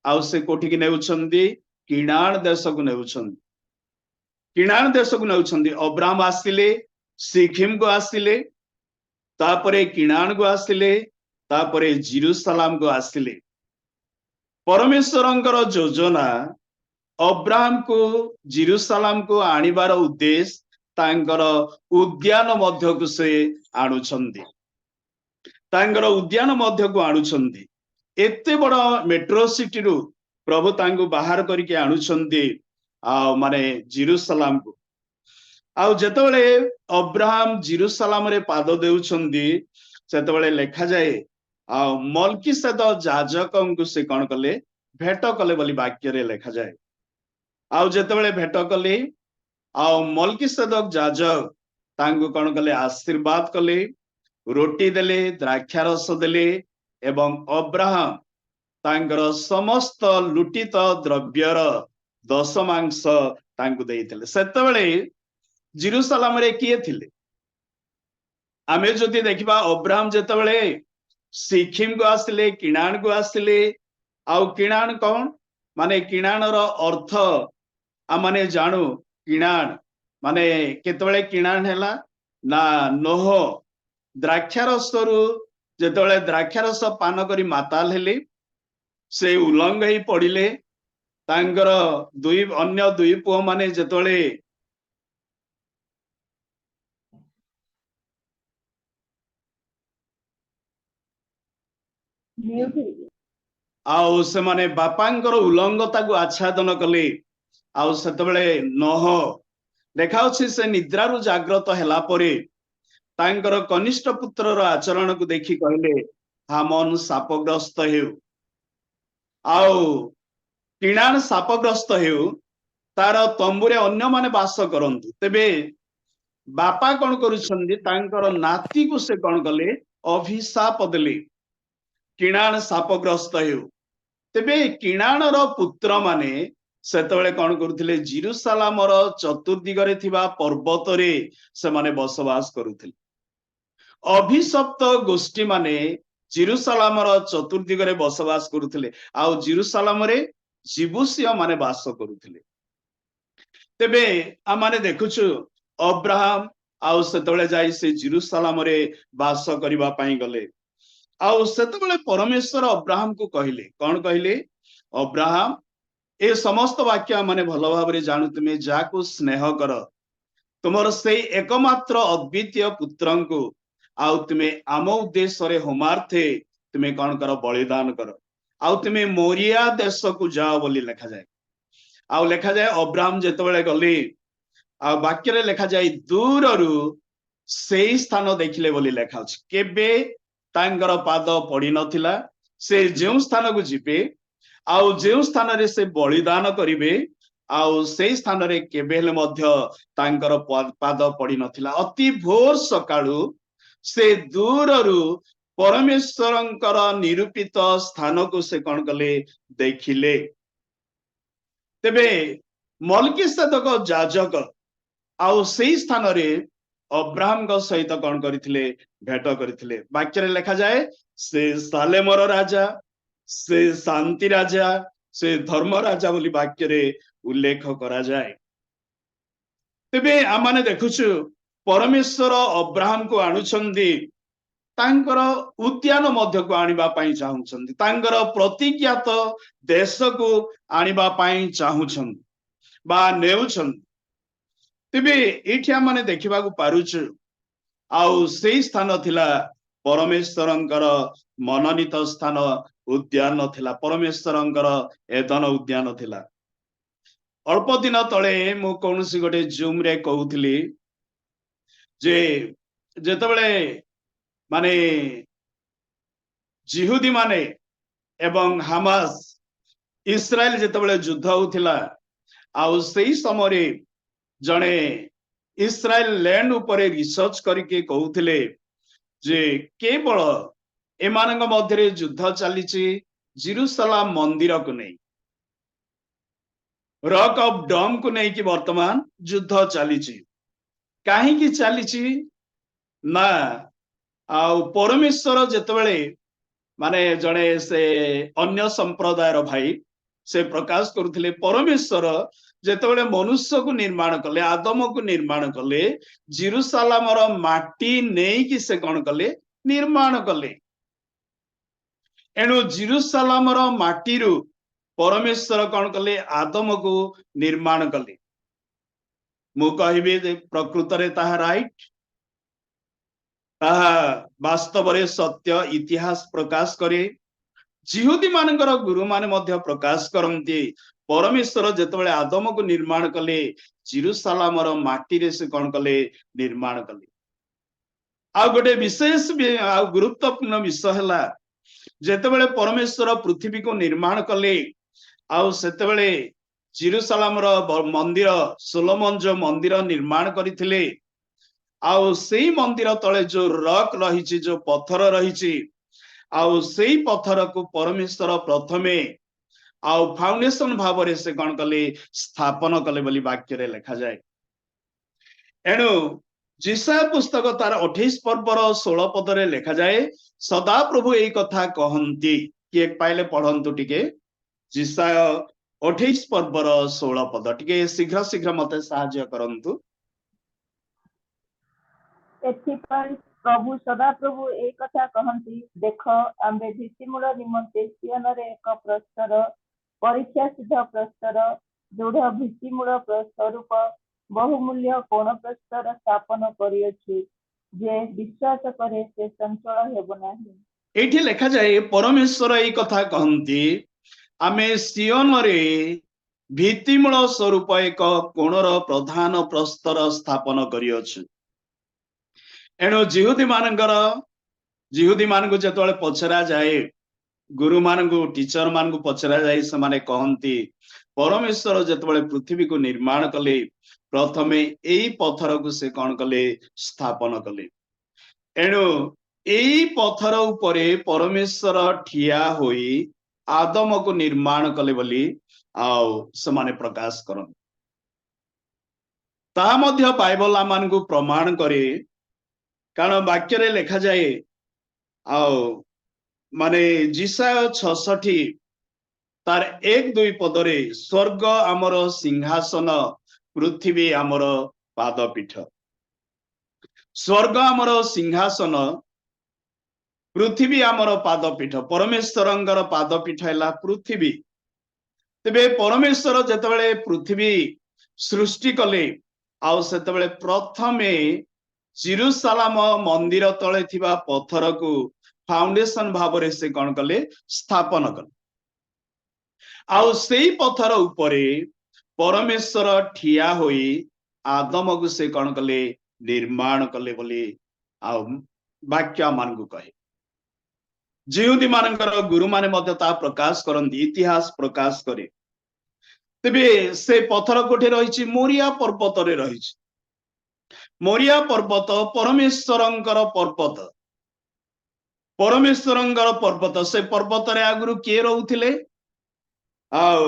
आउ से कोठी की नेउछंदी किनान देश को नेउछंदी किनान देश को नेउछंदी अब्राहम आसिले सिखिम को आसिले तापरे किनान को आसिले तापरे जेरूसलाम को आसिले परमेश्वरंकर योजना अब्राहम को जेरूसलाम को आनिबार उद्देश्य तांकर उद्यान मध्य को से आणुछंदी तांकर उद्यान मध्य को आणुछंदी एते बड़ मेट्रो सिटी रु प्रभु तांको बाहर करके आणुछंदी आ माने जेरूसलाम को आ जेतबेले अब्राहम जेरूसलाम रे पाद देउछंदी सेतबेले लेखा जाए आ मल्कीसेदक याजकन को से कोन कले भेट कले बोली वाक्य रे लेखा जाए आ जेतबेले भेट कले आ मल्कीसेदक याजक तांको कोन कले आशीर्वाद कले रोटी देले द्राक्षारस देले एवं अब्राहम तांकर समस्त लुटित द्रव्यर दशमांश तांको देइथिले सेतबेले जेरूसलाम रे किए थिले आमे जदि देखिबा अब्राहम जेतबेले सिखिम को आसिले किनान को आसिले आ किनान कौन माने किनान रो अर्थ आ माने जानू किनान माने केतबेले किनान हैला ना नोह द्राक्षारस जेतबेले द्राक्षारस पान करी माताल हेले से उलंग ही पड़िले तांकर अन्य दुई पुओ माने जेतबेले आउ से माने बापांकर उलंगता को आच्छादन कले आउ सेतबेले नह देखाउछि से निद्रारु जाग्रत हैला परे तांकर कनिष्ठ पुत्रर आचरण को देखि कहले हामन शापग्रस्त हेउ आउ किनान शापग्रस्त हेउ तार तंबुरे अन्य माने वास करंतु तेबे बापा कोन करूछंदी तांकर नाती को से कोन कले अभिशाप देले किनान शापग्रस्त हेउ तेबे किनानर पुत्र माने सेतबेले कोन करूथिले जेरूसलामर चतुर्दिगरे थिबा पर्वत रे से माने बसवास करूथिले अभिशप्त गोष्ठी माने जेरूसलामर चतुर्दिगरे बसवास करूथिले आ जेरूसलाम रे जिबुसिया माने वास करूथिले तेबे आ माने देखुछु अब्राहम आ सेतबेले जाई से जेरूसलाम रे वास करिबा पई गले आ सेतबेले परमेश्वर अब्राहम को कहिले कोन कहिले अब्राहम ए समस्त वाक्य माने भलो भाबरे जानू तुमे जाको स्नेह कर तुमर से एकमात्र अद्वितीय पुत्रंको आउ तुमे आम उद्देश्य रे होमार्थे तुमे कोन कर बलिदान कर आउ तुमे मोरिया देश को जाओ बोली लिखा जाए आउ लिखा जाए अब्राहम जेतबेले गले आ वाक्य रे लिखा जाए दूररु सेई स्थान देखिले बोली लिखा अछि केबे तांकर पाद पड़ी नथिला से जेउ स्थान को जिबे आउ जेउ स्थान रे से बलिदान करिवे आउ से स्थान रे केबेले मध्य तांकर पाद पड़ी नथिला अति भोर सकाळु से दूररु परमेश्वरंकर निरूपित स्थान को से कोन कले देखिले तेबे मल्कीसेदक याजक आउ से स्थान रे अब्राहम को सहित कोन करिथिले भेट करिथिले वाक्य रे लिखा जाए से सालेमर राजा से शांति राजा से धर्म राजा बोली वाक्य रे उल्लेख करा जाए तेबे आमाने देखुछु परमेश्वर अब्राहम को आणुछंदी तांकर उद्यान मध्य को आनिबा पई चाहुछंदी तांकर प्रतिज्ञात देश को आनिबा पई चाहुछंदी बा नेउछंदी तेबे एठी आमाने देखिबा को पारुछु आउ सेई स्थान थिला परमेश्वरंकर मनोनीत स्थान उद्यान थिला परमेश्वरंकर एदन उद्यान थिला। अल्प दिन तले मु कौनसी गोटे जूम रे कहूली जे जेतबेले माने जिहुदी माने एवं हामास इस्राएल जेतबेले युद्ध होतिला आउ सेही समय जणे इस्राएल लैंड उपरे रिसर्च करके कहूले जे केवल एमानक मध्य युद्ध चलीची जेरूसलाम मंदिर को नहीं रॉक ऑफ डम को नहीं कि वर्तमान युद्ध चलीची कहीं चलीची ना आउ परमेश्वर जेतबेले माने जड़े से अन्य संप्रदायर भाई से प्रकाश करुले परमेश्वर जेतबेले मनुष्य को निर्माण कले आदम को निर्माण कले जेरूसलामर माटी नहीं कि से कौन कले निर्माण कले एणु जेरूसलामर माटी रु परमेश्वर कौन कले आदम को निर्माण कले मु कहबी प्रकृत रे ताहा राइट वास्तव सत्य इतिहास प्रकाश करे जिहुदी मानकर गुरु माने मध्य प्रकाश करती परमेश्वर जेतबेले आदम को निर्माण कले जेरूसलामर माटी रे से कौन कले निर्माण कले आ गोटे विशेष आ गुरुत्वपूर्ण विषय है जेतबेले परमेश्वर पृथ्वी को निर्माण कले आउ सेतबेले जेरूसलामर मंदिर सोलोमन जो मंदिर निर्माण करथिले आउ सेही मंदिर तले जो रॉक रही जो पत्थर रही आउ सेही पत्थर को परमेश्वर प्रथमे आउ फाउंडेशन भाव से कौन कले स्थापन कले बोली वाक्य रे लिखा जाए। एणु जिसाया पुस्तक तार 28 पर्वर 16 पद रे लिखा जाए सदा प्रभु यही कथा कहती कि एक पाइले पढ़ंतु टिके जिसाया 28 पर्वर 16 पद टिके शीघ्र शीघ्र मते सहाय्य करंतु। प्रभु सदा प्रभु एक कथा कहती देख आम्बे भित्तिमूल निमंते सियन रे एक प्रस्तर परीक्षा सिद्ध प्रस्तर दृढ़ भित्तिमूल स्वरूप बहुमूल्य कोण प्रस्तर स्थापन करियछि जे विश्वास करे से चंचल हेबो नाही। एठी लिखा जाए परमेश्वर यही कथा कहती आमे सियन रे भित्तिमूल स्वरूप एक कोणर प्रधान प्रस्तर स्थापन करियछु। एणु जिहुदी मानक जेतबेले पचरा जाए गुरु मानक टीचर मानक पचरा जाए से माने कहती परमेश्वर जेतबेले पृथ्वी को निर्माण कले प्रथमे एई पत्थर को से कौन कले स्थापन कले। एणु एई पत्थर उपरे परमेश्वर ठिया होई आदम को निर्माण कले बोली आउ से माने प्रकाश करन ता मध्य बाइबल आमान को प्रमाण करे कारण वाक्य रे लिखा जाए आउ माने जिसाया 66 तार 1-2 पदरे स्वर्ग आमर सिंहासन पृथ्वी आमर पादपीठ स्वर्ग आमर सिंहासन पृथ्वी आमर पादपीठ परमेश्वरंगर पादपीठ है पृथ्वी। तेबे परमेश्वर जेतबेले पृथ्वी सृष्टि कले आउ सेतबेले प्रथमे जेरूसलाम मंदिर तले थिबा पत्थर को फाउंडेशन भाव से कौन कले स्थापन कले आउ सेही पत्थर उपरे परमेश्वर ठिया होई आदम को से कौन कले निर्माण कले बोली आउ वाक्य मान को कहे। जिहुदी मानकर गुरु माने मध्य ता प्रकाश करंती इतिहास प्रकाश करे। तेबे से पत्थर कोठे रही मोरिया पर्वत रे रही मोरिया पर्वत परमेश्वरंकर पर्वत से पर्वत रे आगुरु किए रहउथिले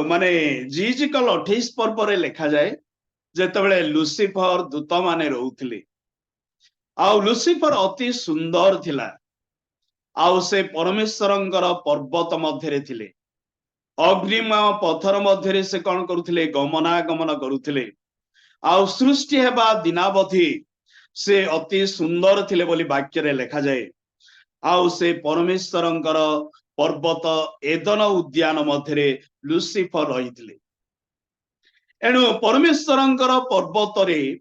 माने जीजिकल 28 पर्व रे लिखा जाए जेतबेले लुसिफर दूत माने रहउथिले आउ लुसिफर अति सुंदर थिला आउ से परमेश्वरंकर पर्वत मध्य रे थिले अग्निम पत्थर मध्य से कौन करुथिले गमनागमन करुथिले आउ सृष्टि हेबा दिनावधि से अति सुंदर थिले बोली वाक्य रे लिखा जाए आउ से परमेश्वरंकर पर्वत एदन उद्यान मध्य लुसिफर रही। एणु परमेश्वरंकर पर्वत रे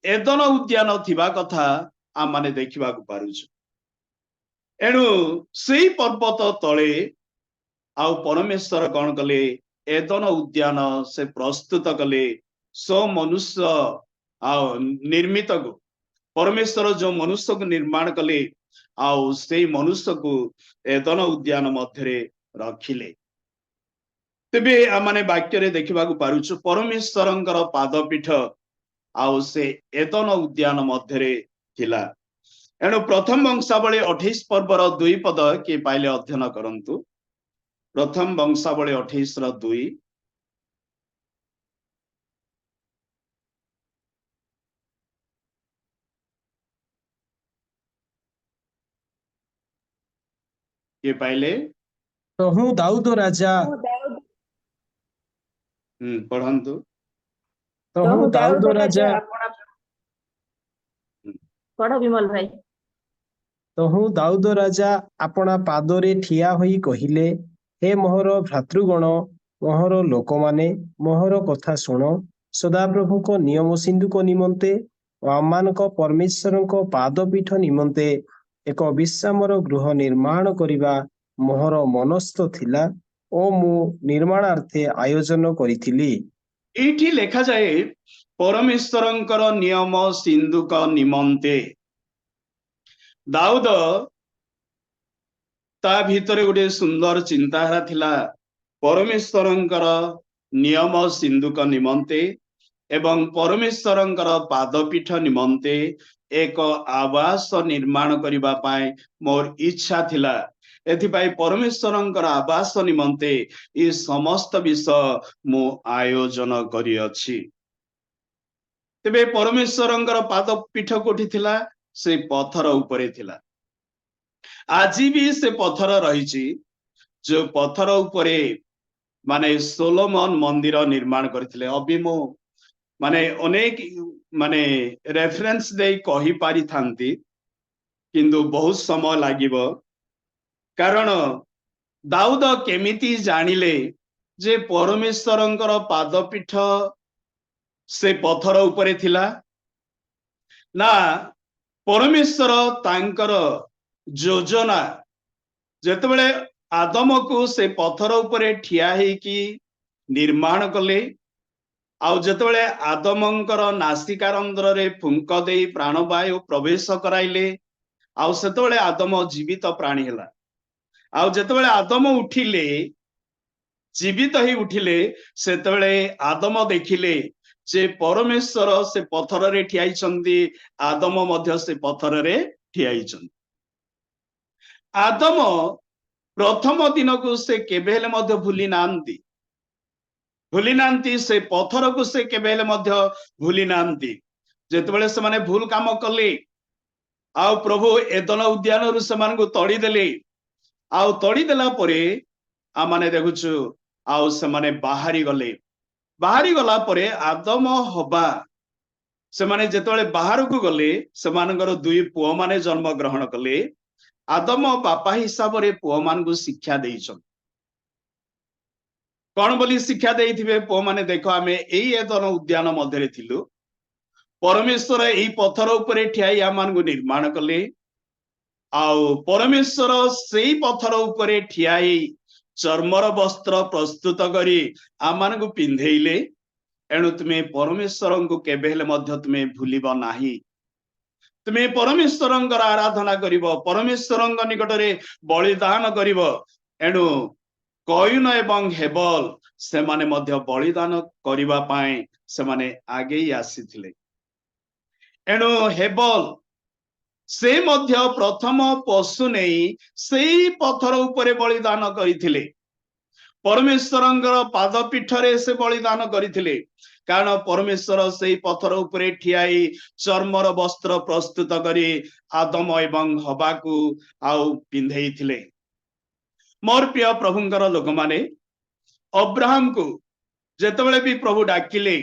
एदन उद्यान थिबा कथा आम माने देखिबा को पारुछु। एणु सेई पर्वत तले आउ परमेश्वर कौन कले एदन उद्यान से प्रस्तुत कले सो मनुष्य आउ निर्मित को परमेश्वर जो मनुष्य को निर्माण कले आउ से मनुष्य को एदन उद्यान मध्य रखिले। तेबे आमाने वाक्य रे देखिबा को पारुछु परमेश्वरंकर पादपीठ आउ से एदन उद्यान मध्य रे थिला। एणु प्रथम वंशावली 28 पर्वर 2 पद के पाइले अध्ययन करंतु। प्रथम वंशावली 28 र 2 के पाइले तहु दाऊद राजा पढ़ंतु। तहु दाऊद राजा ଆପଣ ପଢ ବିମଲ ଭାଇ। तहु दाऊद राजा अपना पादरे ठिया होई कहिले, हे मोहर भ्रातृगण मोहर लोकमाने मोहर कथा शुण, सदाप्रभुको नियम सिंधुको निमन्ते ओ आमानक परमेश्वरको पादपीठ निमन्ते एक विश्रामर गृह निर्माण करिबा मोहर मनस्थ थिला ओ मु निर्माणार्थे आयोजन करिथिली। एठी लेखा जाए परमेश्वरंकर नियम सिंधुक निमन्ते दाऊद ता भितरे गोटे सुंदर चिंताधारा थिला परमेश्वरंकर नियम सिंधुक निमन्ते एवं परमेश्वरंकर पादपीठ निमन्ते एक आवास निर्माण करिबा पाए मोर इच्छा थिला। एथिपाई परमेश्वरंकर आवास निमन्ते ये समस्त विषय मु आयोजन करी अछि। तेबे परमेश्वरंकर पादपीठ कोठी थिला से पत्थर उपरे थिला। आज भी से पत्थर रही जो पत्थर उपरे माने सोलोमन मंदिर निर्माण करथिले। अभी मु माने अनेक माने रेफरेंस दे कहि पारि थांती किंतु बहुत समय लागिबो, कारण दाऊद केमिति जानिले जे परमेश्वरंकर पादपीठ से पत्थर उपरे थिला ना परमेश्वर तांकर योजना जेतेबेले आदम को से पत्थर उपरे ठिया हेकी निर्माण कले आउ जेतेबेले आदमंकर नासिकारंध्र रे फुंक देई प्राणवायु प्रवेश कराइले आउ सेतेबेले आदम जीवित प्राणी हैला। आउ जेतेबेले आदम उठिले जीवित ही उठिले सेतेबेले आदम देखिले जे परमेश्वर से पत्थर रे ठियाइछंती, आदम मध्य से पत्थर रे ठियाइछंती। आदम प्रथम दिन को से केबेले मध्य भूली नांती से पत्थर को से केबेले मध्य भूली नांती। जेतेबेले से माने भूल काम कले आउ प्रभु एदन उद्यान रु से मान को तड़ी देले आउ तड़ी देला परे आ माने देखुछु आउ से माने बाहरी गला परे आदम हवा से माने जेतेबेले बाहर को गले से मानकर दुई पुओ माने जन्म ग्रहण कले। आदम बापा हिसाब रे पुओ मान को शिक्षा देइछन। कौन बोली शिक्षा देइथिबे पुओ माने देखो आमे एई एदन उद्यान मध्य रे थिलु, परमेश्वर एई पत्थर उपरे ठियाई आमान को निर्माण कले आउ परमेश्वर सेई पत्थर उपरे ठियाई चर्मर वस्त्र प्रस्तुत करी आमान को पिंधेइले। एणु तुमे परमेश्वर को केबेले मध्य तुमे भूलिबो नाही। तुमे परमेश्वरंकर आराधना करिबो, परमेश्वरंक निकटरे बलिदान करिबो। एणु कयिन एवं हेबल से माने मध्य बलिदान करिबा पाए से माने आगे आसीथिले। एणु हेबल से मध्य प्रथम पशु नहीं सेई पत्थर उपरे बलिदान करिथिले। परमेश्वरंकर पादपीठ रे से बलिदान करिथिले, कारण परमेश्वर से पत्थर उपरे ठियाई चर्मर वस्त्र प्रस्तुत करी आदम एवं हवा को आउ पिंधेई थिले। मोर प्रिय प्रभुंकर लोक माने अब्राहम को जेतेबेले भी प्रभु डाकिले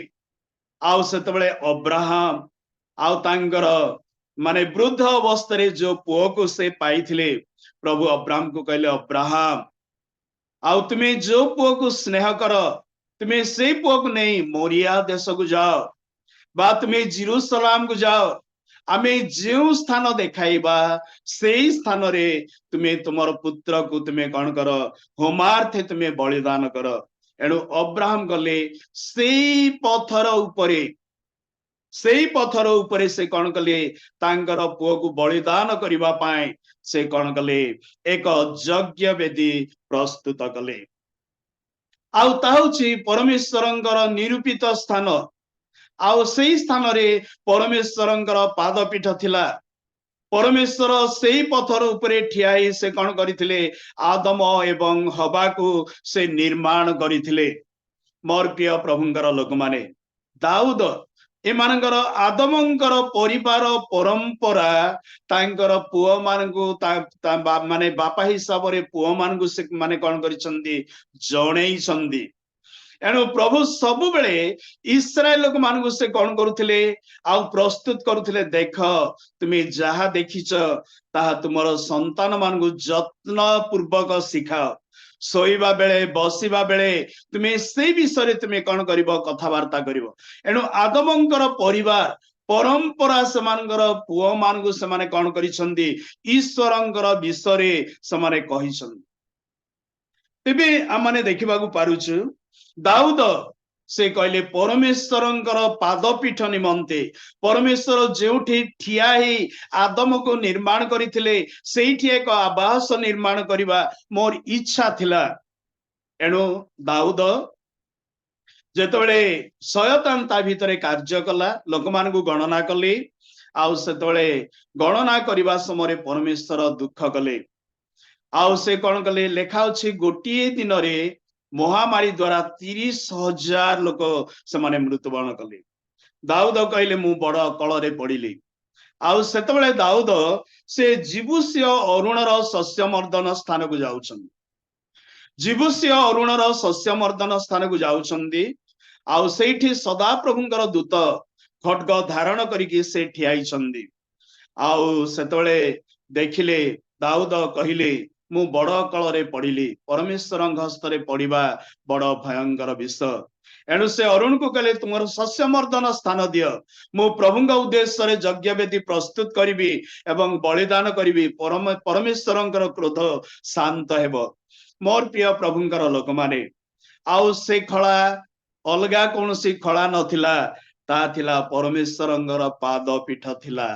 आउ सेतेबेले अब्राहम आउ तांकर माने वृद्ध अवस्था जो पुओ को से पाइथिले, प्रभु अब्राहम को कहले अब्राहम आउ तुम्हें जो पुओ को स्नेह कर तुम्हें से पुओ को नहीं मोरिया देश को जाओ बा तुम्हें जेरूशलेम को जाओ आमे जो स्थान देखाइबा सेई स्थान रे तुमे तुमर पुत्र को तुमे कौन कर होमार्थे तुमे बलिदान कर। एणु अब्राहम गले सेई पथर उपरे से कौन कले तांकर पुओ को बलिदान करिबा पाए से कौन कले एक यज्ञ वेदी प्रस्तुत कले। आउ ताउची परमेश्वरंकर निरूपित स्थान आउ सेई स्थान रे परमेश्वरंकर पादपीठ थिला। परमेश्वर सेई पथर उपरे ठियाई से कौन करिथिले आदम एवं हवा को से निर्माण करिथिले। मोर प्रिय प्रभुंकर लोक माने दाऊद एमानकर आदमंकर परिवार परंपरा तांकर पुओ मानकु माने बापा हिसाब रे पुओ मानकु से माने कौन करिसंदी जणेई संदी। एणु प्रभु सब बेले इस्राएल लोक मानकु से कौन करुथिले आउ प्रस्तुत करुथिले देख तुमे जहा देखिछ ताहा तुमर संतान मानकु जत्न पूर्वक शिखाओ। सोइबा बेले बसिबा बेले तुमे से विषय तुमे कौन करिवो कथावार्ता करिवो। एणु आदमंकर परिवार परंपरा सेमानकर पुओ मानकु सेमाने कौन करिसंदी ईश्वरंकर विषय सेमाने कहिसंदी। तेबे आमाने देखिबाकू पारुछु दाऊद से कहले परमेश्वरंकर पादपीठ निमंते परमेश्वर जेउठी ठिया ही आदम को निर्माण करिथिले सेठी एक आवास निर्माण करिबा मोर इच्छा थिला। एणु दाऊद जेतबेले शयतान ता भितरे कार्य कला लोक मानकु गणना कले आउ सेतबेले गणना करिबा समय परमेश्वर दुख कले। आउ से कौन कले लेखा अछि गोटिए दिन रे महामारी द्वारा 30,000 लोक से माने मृत्युवरण कले। दाऊद कहले मु बड़ कल रे पड़िली। आउ सेतबेले दाऊद से जिबुस्य अरुणर सस्यमर्दन स्थान को जाउछन। जिबुस्य अरुणर सस्यमर्दन स्थान को जाउछंदी। आउ सेठी सदा प्रभुंकर दूत खड्ग धारण करिकि से ठियाइछंदी। आउ सेतबेले देखिले दाऊद कहिले मु बड़ कल रे पड़िली परमेश्वर हस्तरे पड़िबा बड़ भयंकर विषय। एणु से अरुण को कहले तुमर सस्यमर्दन स्थान दिय मु प्रभुंग उद्देश्य रे यज्ञ वेदी प्रस्तुत करिबी एवं बलिदान करिबी परमेश्वरंकर क्रोध शांत हेबो। मोर प्रिय प्रभुंकर लोक माने आउ से खळा अलगा कोनसी खळा नथिला ता थिला परमेश्वरंकर पादपीठ थिला।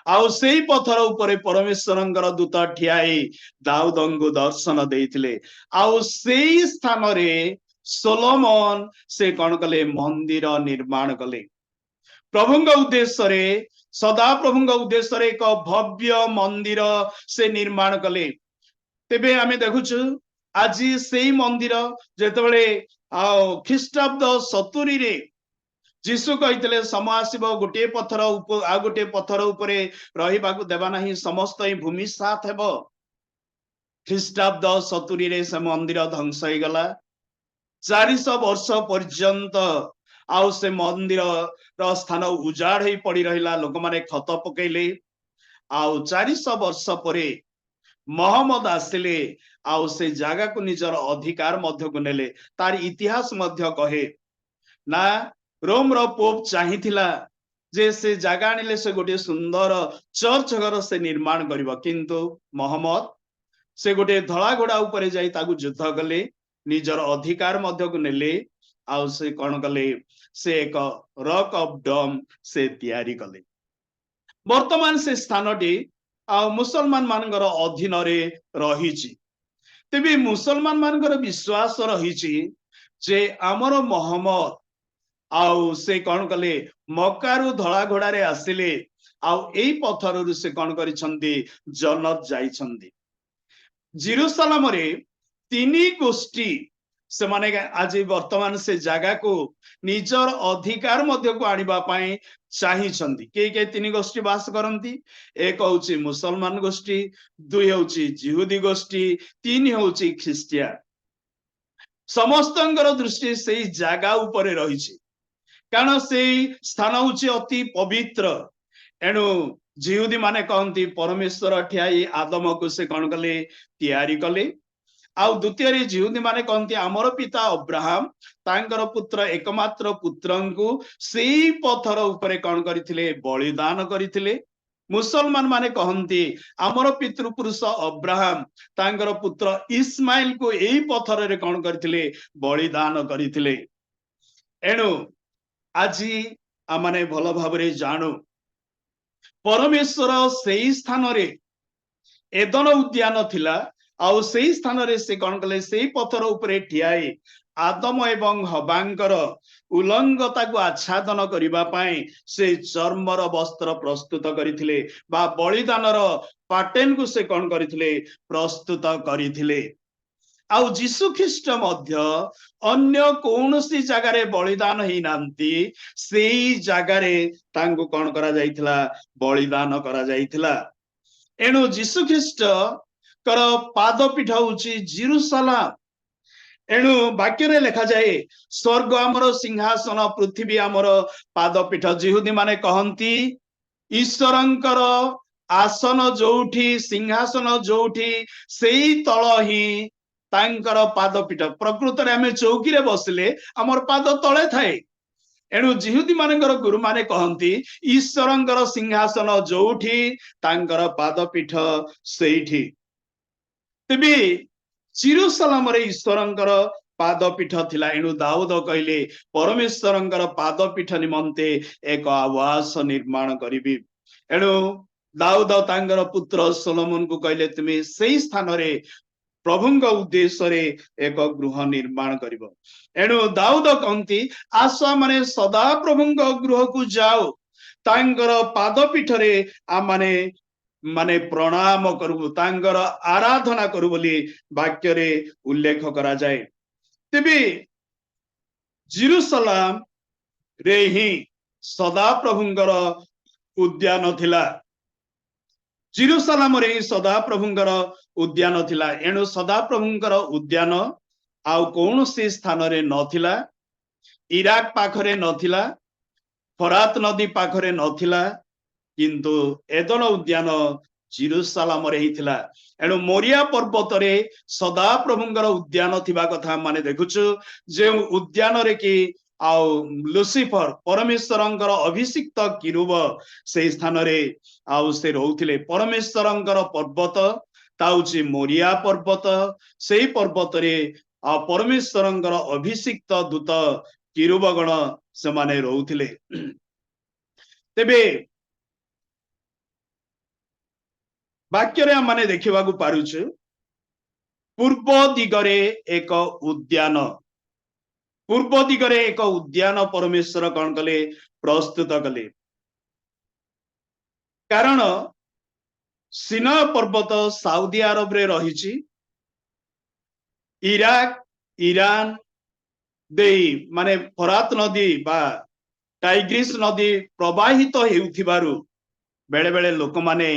आउ सेई पथर उपरे परमेश्वरंकर दूत ठियाई दाऊदंगु दर्शन देइथिले। आउ सेई स्थान रे सोलोमन से कौन कले मंदिर निर्माण कले। प्रभुंग उद्देश्य रे सदा प्रभुंग उद्देश्य रे एक भव्य मंदिर से निर्माण कले। तेबे आमे देखुछु आज सेई मंदिर जेतेबेले ख्रीष्टाब्द 70 रे जीशु कहितले समय आसीबो गोटे पत्थर आ गोटे पत्थर उपरे रहिबाकू देबा नाही समस्त भूमि साथ हेबो। ख्रीष्टाब्द 70 रे से मंदिर ध्वंस हो गला। 400 वर्ष पर्यंत आउ से मंदिर रो स्थान उजाड़ ही पड़ी रहिला। लोक माने खत पकेले। आउ 400 वर्ष परे मोहम्मद आसिले आउ से जागा को निजर अधिकार मध्य को नेले। तार इतिहास मध्य कहे ना रोम रो पोप चाहिथिला जे से जागा आनिले से गोटे सुंदर चर्च घर से निर्माण करिवो। किंतु मोहम्मद से गोटे धला घोड़ा उपरे जाई ताकू युद्ध कले निजर अधिकार मध्य को नेले। आउ से कौन कले से एक रॉक ऑफ डम से तैयारी कले। वर्तमान से स्थानटी आ मुसलमान मानकर अधीन रे रहिछि। तेबे मुसलमान मानकर विश्वास रहिछि जे हमर मोहम्मद आउ से कौन कले मक्कारु धला घोड़ा रे आसिले आउ एई पत्थररु से कौन करिसंदी जन्नत जाइसंदी। जेरूशलेम रे 3 गोष्ठी से माने आज वर्तमान से जगह को निजर अधिकार मध्य को आनिबा पाए चाहिसंदी। के 3 गोष्ठी वास करंती। एक होउची मुसलमान गोष्ठी, 2 होउची जिहुदी गोष्ठी, 3 होउची ख्रिस्टियन। समस्तंकर दृष्टि से जगह ऊपर रहिछि कारण से स्थान होउची अति पवित्र। एणु जिहुदी माने कहंती परमेश्वर ठियाई आदम को से कौन कले तैयारी कले। आउ द्वितीय जिहुदी माने कहती आमर पिता अब्राहम तांकर पुत्र एकमात्र पुत्रंकु सेई पथर उपरे कौन करथिले बलिदान करथिले। मुसलमान माने कहती आमर पितृपुरुष अब्राहम तांकर पुत्र इस्माइल को एई पथर रे कौन करथिले बलिदान करथिले। एणु आजी आमाने भल भाबरे जानू परमेश्वर सेई स्थान रे एदन उद्यान थिला आउ सेई स्थान रे से कौन कले सेई पथर उपरे ठियाई आदम एवं हबांकर उलंगता को आच्छादन करिबा पाई से चर्मर वस्त्र प्रस्तुत करिथिले बा बलिदानर पाटेन को से कौन करिथिले प्रस्तुत करिथिले। आउ जीशु ख्रीष्ट मध्य अन्य कौनसी जगारे बलिदान ही नांती सेई जगारे तांको कौन करा जाइथिला बलिदान करा जाइथिला। एणु जीशु ख्रीष्ट कर पादपीठ होची जेरुसलाम। एणु वाक्य रे लिखा जाए स्वर्ग आमर सिंहासन पृथ्वी आमर पादपीठ। जिहुदी माने कहती ईश्वरंकर आसन जोठी सिंहासन जोठी सेई तळ ही तांकर पादपीठ। प्रकृत रे आमे चौकी रे बसले आमर पाद तळे थाए। एणु जिहुदी मानकर गुरु माने कहती ईश्वरंकर सिंहासन जोठी तांकर पादपीठ सेठी। तेबे जेरुसलाम रे ईश्वरंकर पादपीठ थिला। एणु दाऊद कहले परमेश्वरंकर पादपीठ निमंते एक आवास निर्माण करिबी। एणु दाऊद तांकर पुत्र सोलोमन को कहले तुमे सेई स्थान रे प्रभुंग उद्देश्य रे एक गृह निर्माण करिबो। एणु दाऊद कहती आशा माने सदा प्रभुंग गृह को जाओ तांकर पादपीठ रे आ माने माने प्रणाम करू तांकर आराधना करू बोली वाक्य रे उल्लेख करा जाए। तेबे जेरुसलाम रे ही सदा प्रभुंगर उद्यान थिला। जेरुसलाम रे सदा प्रभुंकर उद्यान थिला। एणु सदा प्रभुंकर उद्यान आउ कौनसी स्थान रे नथिला। इराक पाखरे नथिला, फरात नदी पाखरे नथिला, किंतु एदन उद्यान जेरुसलाम रे हिथिला। एणु मोरिया पर्वत रे सदा प्रभुंकर उद्यान थिबा कथा माने देखुछु। जे उद्यान रे कि आउ लुसिफर परमेश्वरंकर अभिषिक्त किरूब से स्थान रे आउ से रहउथिले। परमेश्वरंकर पर्वत ताउची मोरिया पर्वत। सेई पर्वत रे आ परमेश्वरंकर अभिषिक्त दूत किरूबगण से माने रहउथिले। तेबे वाक्य रे माने देखिबा को पारुछु पूर्व दिगरे एक उद्यान। पूर्व दिगरे एक उद्यान परमेश्वर कौन कले प्रस्तुत कले। कारण सिनाई पर्वत साउदी अरब रे रहिछि। इराक ईरान देई माने फरात नदी बा टाइग्रिस नदी प्रवाहित हेउथिबारु बेले बेले लोक माने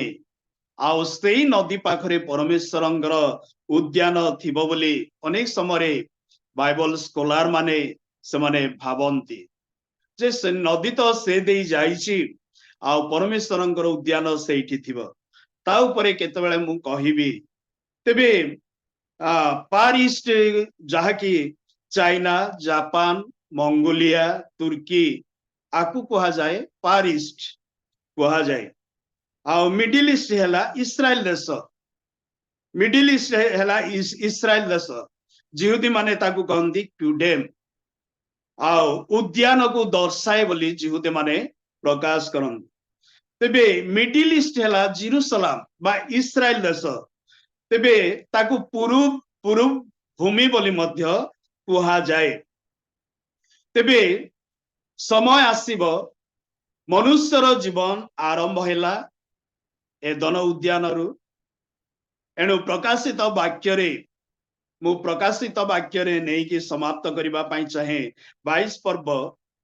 आउ सेई नदी पाखरे परमेश्वरंकर उद्यान थिबो बोली अनेक समय बाइबल स्कॉलर माने से माने भावंती जे से नदी तो से देई जाइछि आउ परमेश्वरंकर उद्यान सेठी थिबो। ता उपरे केतेबेले मु कहिबी। तेबे पार ईस्ट जहा कि चाइना, जापान, मंगोलिया, तुर्की आकु कहा जाए पार ईस्ट कहा जाए। आ मिडिल ईस्ट हैला इस्राएल देश। मिडिल ईस्ट हैला इस्राएल देश। जिहुदी माने ताकु कहंती क्यूडेम। आ उद्यान को दर्शाए बोली जिहुदी माने प्रकाश करन। तेबे मिडिल ईस्ट हैला जेरुसलाम बा इस्राएल देश। तेबे ताकु पूर्व भूमि बोली मध्य कहा जाए। तेबे समय आसीबो मनुष्यर जीवन आरंभ हैला एदन उद्यान रु। एणु प्रकाशित वाक्य रे मु प्रकाशित वाक्य रे नहीं कि समाप्त करिबा पाई चाहे 22 पर्व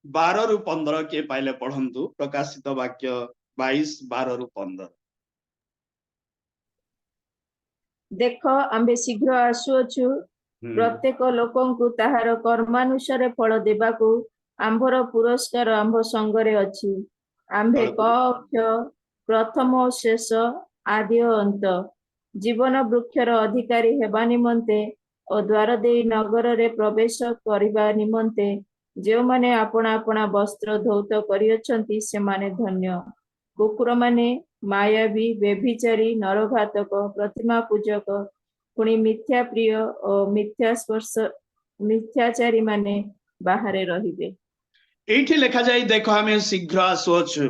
12 रु 15 के पाइले पढ़ंतु। प्रकाशित वाक्य 22 12 रु 15। देख आम्बे शीघ्र आसुअछु प्रत्येक लोकंकु ताहार कर्मानुसारे फल देबाकू आंभर पुरस्कार आंभ संगरे अछि। आंभे कक्ष प्रथम और शेष आदि अंत जीवन वृक्षर अधिकारी हेबा निमंते ଓ ଦ୍ୱାର ଦେଇ ନଗରରେ ପ୍ରବେଶ କରିବା ନିମନ୍ତେ ଯେଉଁମାନେ ଆପଣା ଆପଣା ବସ୍ତ୍ର ଧୌତ କରିଅଛନ୍ତି ସେମାନେ ଧନ୍ୟ। କୁକୁରମାନେ, ମାୟାବୀ, ବ୍ୟଭିଚାରୀ, ନରଘାତକ, ପ୍ରତିମା ପୂଜକ, ପୁଣି ମିଥ୍ୟା ପ୍ରିୟ ଓ ମିଥ୍ୟାଚାରୀ ମାନେ ବାହାରେ ରହିବେ। ଏଇଠି ଲେଖାଯାଇ ଦେଖ ଆମେ ଶୀଘ୍ର ଆସୁଅଛୁ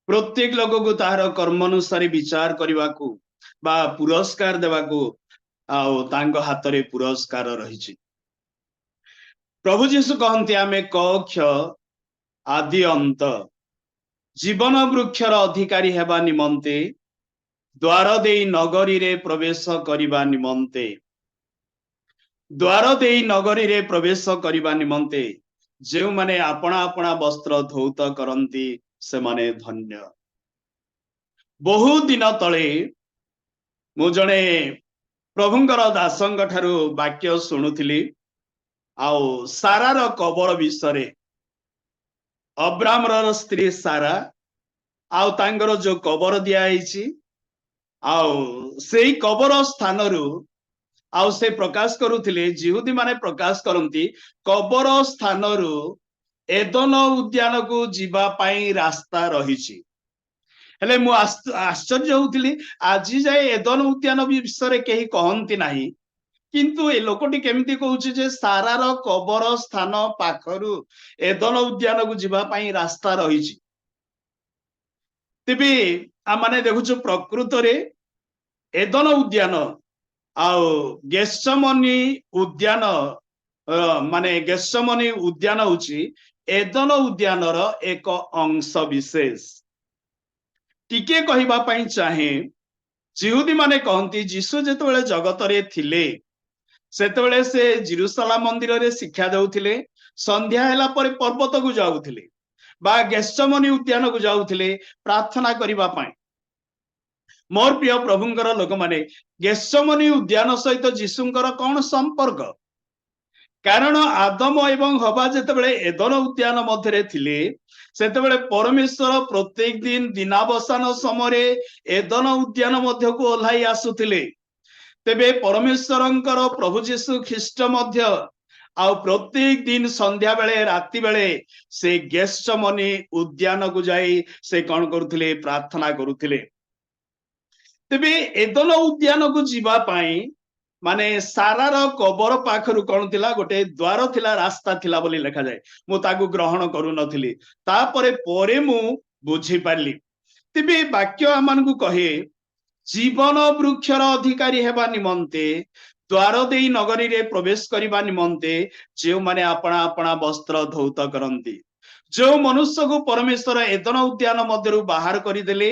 ପ୍ରତ୍ୟେକ ଲୋକକୁ ତାହାର କର୍ମ ଅନୁସାରେ ବିଚାର କରିବାକୁ ବା ପୁରସ୍କାର ଦେବାକୁ ଆଉ ତାଙ୍କ ହାତରେ ପୁରସ୍କାର ରହିଛି। ପ୍ରଭୁ ଯୀଶୁ କହନ୍ତି ଆମେ କକ୍ଷ ଆଦି ଅନ୍ତ ଜୀବନ ବୃକ୍ଷର ଅଧିକାରୀ ହେବା ନିମନ୍ତେ ଦ୍ୱାର ଦେଇ ନଗରୀରେ ପ୍ରବେଶ କରିବା ନିମନ୍ତେ ଯେଉଁମାନେ ଆପଣା ଆପଣା ବସ୍ତ୍ର ଧୌତ କରନ୍ତି ସେମାନେ ଧନ୍ୟ। ବହୁ ଦିନ ତଳେ ମୁଁ ଜଣେ ପ୍ରଭୁଙ୍କର ଦାସଙ୍କ ଠାରୁ ବାକ୍ୟ ଶୁଣୁଥିଲି ଆଉ ସାରାର କବର ବିଷୟରେ। ଅବ୍ରାମର ସ୍ତ୍ରୀ ସାରା ଆଉ ତାଙ୍କର ଯୋଉ କବର ଦିଆଯାଇଛି ଆଉ ସେଇ କବର ସ୍ଥାନରୁ ଆଉ ସେ ପ୍ରକାଶ କରୁଥିଲେ, ଜିହୁଦୀ ମାନେ ପ୍ରକାଶ କରନ୍ତି କବର ସ୍ଥାନରୁ ଏଦନ ଉଦ୍ୟାନକୁ ଯିବା ପାଇଁ ରାସ୍ତା ରହିଛି। ହେଲେ ମୁଁ ଆଶ୍ଚର୍ଯ୍ୟ ହଉଥିଲି, ଆଜି ଯାଏ ଏଦନ ଉଦ୍ୟାନ ବିଷୟରେ କେହି କହନ୍ତି ନାହିଁ, କିନ୍ତୁ ଏ ଲୋକଟି କେମିତି କହୁଛି ଯେ ସାରାର କବର ସ୍ଥାନ ପାଖରୁ ଏଦନ ଉଦ୍ୟାନକୁ ଯିବା ପାଇଁ ରାସ୍ତା ରହିଛି। ତେବେ ଆମେ ଦେଖୁଛୁ ପ୍ରକୃତରେ ଏଦନ ଉଦ୍ୟାନ ଆଉ ଗେତ୍ସେମନୀ ଉଦ୍ୟାନ ଗେତ୍ସେମନୀ ଉଦ୍ୟାନ ହଉଛି ଏଦନ ଉଦ୍ୟାନର ଏକ ଅଂଶ ବିଶେଷ। ଟିକେ କହିବା ପାଇଁ ଚାହେଁ, ଜିହୁଦୀ ମାନେ କହନ୍ତି ଯୀଶୁ ଯେତେବେଳେ ଜଗତରେ ଥିଲେ ସେତେବେଳେ ସେ ଜେରୁସାଲେମ ମନ୍ଦିରରେ ଶିକ୍ଷା ଦେଉଥିଲେ, ସନ୍ଧ୍ୟା ହେଲା ପରେ ପର୍ବତକୁ ଯାଉଥିଲେ ବା ଗେତ୍ସେମନୀ ଉଦ୍ୟାନକୁ ଯାଉଥିଲେ ପ୍ରାର୍ଥନା କରିବା ପାଇଁ। ମୋର ପ୍ରିୟ ପ୍ରଭୁଙ୍କର ଲୋକମାନେ, ଗେତ୍ସେମନୀ ଉଦ୍ୟାନ ସହିତ ଯୀଶୁଙ୍କର କଣ ସମ୍ପର୍କ? କାରଣ ଆଦମ ଏବଂ ହବା ଯେତେବେଳେ ଏଦନ ଉଦ୍ୟାନ ମଧ୍ୟରେ ଥିଲେ ସେତେବେଳେ ପରମେଶ୍ୱର ପ୍ରତ୍ୟେକ ଦିନ ଦିନାବସାନ ସମୟରେ ଏଦନ ଉଦ୍ୟାନ ମଧ୍ୟକୁ ଓହ୍ଲାଇ ଆସୁଥିଲେ। ତେବେ ପରମେଶ୍ୱରଙ୍କର ପ୍ରଭୁ ଯୀଶୁ ଖ୍ରୀଷ୍ଟ ମଧ୍ୟ ଆଉ ପ୍ରତ୍ୟେକ ଦିନ ସନ୍ଧ୍ୟା ବେଳେ ରାତି ବେଳେ ସେ ଗେତ୍ସେମନୀ ଉଦ୍ୟାନକୁ ଯାଇ ସେ କଣ କରୁଥିଲେ? ପ୍ରାର୍ଥନା କରୁଥିଲେ। ତେବେ ଏଦନ ଉଦ୍ୟାନକୁ ଯିବା ପାଇଁ ସାରାର କବର ପାଖରୁ କଣ ଥିଲା? ଗୋଟେ ଦ୍ୱାର ଥିଲା, ରାସ୍ତା ଥିଲା ବୋଲି ଲେଖାଯାଏ। ମୁଁ ତାକୁ ଗ୍ରହଣ କରୁନଥିଲି, ତାପରେ ପରେ ମୁଁ ବୁଝିପାରିଲି। ତେବେ ବାକ୍ୟ ଆମମାନଙ୍କୁ କହେ ଜୀବନ ବୃକ୍ଷର ଅଧିକାରୀ ହେବା ନିମନ୍ତେ ଦ୍ୱାର ଦେଇ ନଗରୀରେ ପ୍ରବେଶ କରିବା ନିମନ୍ତେ ଯେଉଁମାନେ ଆପଣା ଆପଣା ବସ୍ତ୍ର ଧୌତ କରନ୍ତି। ଯୋଉ ମନୁଷ୍ୟକୁ ପରମେଶ୍ୱର ଏଦନ ଉଦ୍ୟାନ ମଧ୍ୟରୁ ବାହାର କରିଦେଲେ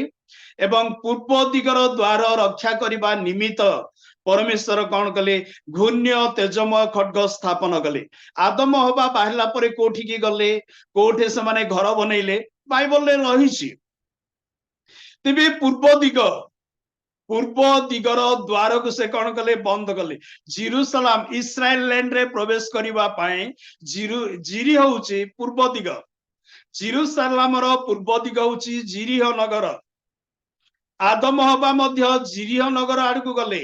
ଏବଂ ପୂର୍ବ ଦିଗର ଦ୍ୱାର ରକ୍ଷା କରିବା ନିମିତ୍ତ ପରମେଶ୍ୱର କଣ କଲେ? ଘୂର୍ଣ୍ୟ ତେଜମୟ ଖଡ୍ଗ ସ୍ଥାପନ କଲେ। ଆଦମ ହବା ବାହାରିଲା ପରେ କୋଉଠିକି ଗଲେ? କୋଉଠି ସେମାନେ ଘର ବନେଇଲେ? ବାଇବଲରେ ରହିଛି। ତେବେ ପୂର୍ବ ଦିଗର ଦ୍ୱାରକୁ ସେ କଣ କଲେ? ବନ୍ଦ କଲେ। ଜେରୁସାଲେମ ଇସ୍ରାଏଲ ଲ୍ୟାଣ୍ଡରେ ପ୍ରବେଶ କରିବା ପାଇଁ ଜିରି ହଉଛି ପୂର୍ବ ଦିଗ। ଜେରୁସାଲେମର ପୂର୍ବ ଦିଗ ହଉଛି ଜିରିହ ନଗର। ଆଦମ ହବା ମଧ୍ୟ ଜିରିହ ନଗର ଆଡକୁ ଗଲେ।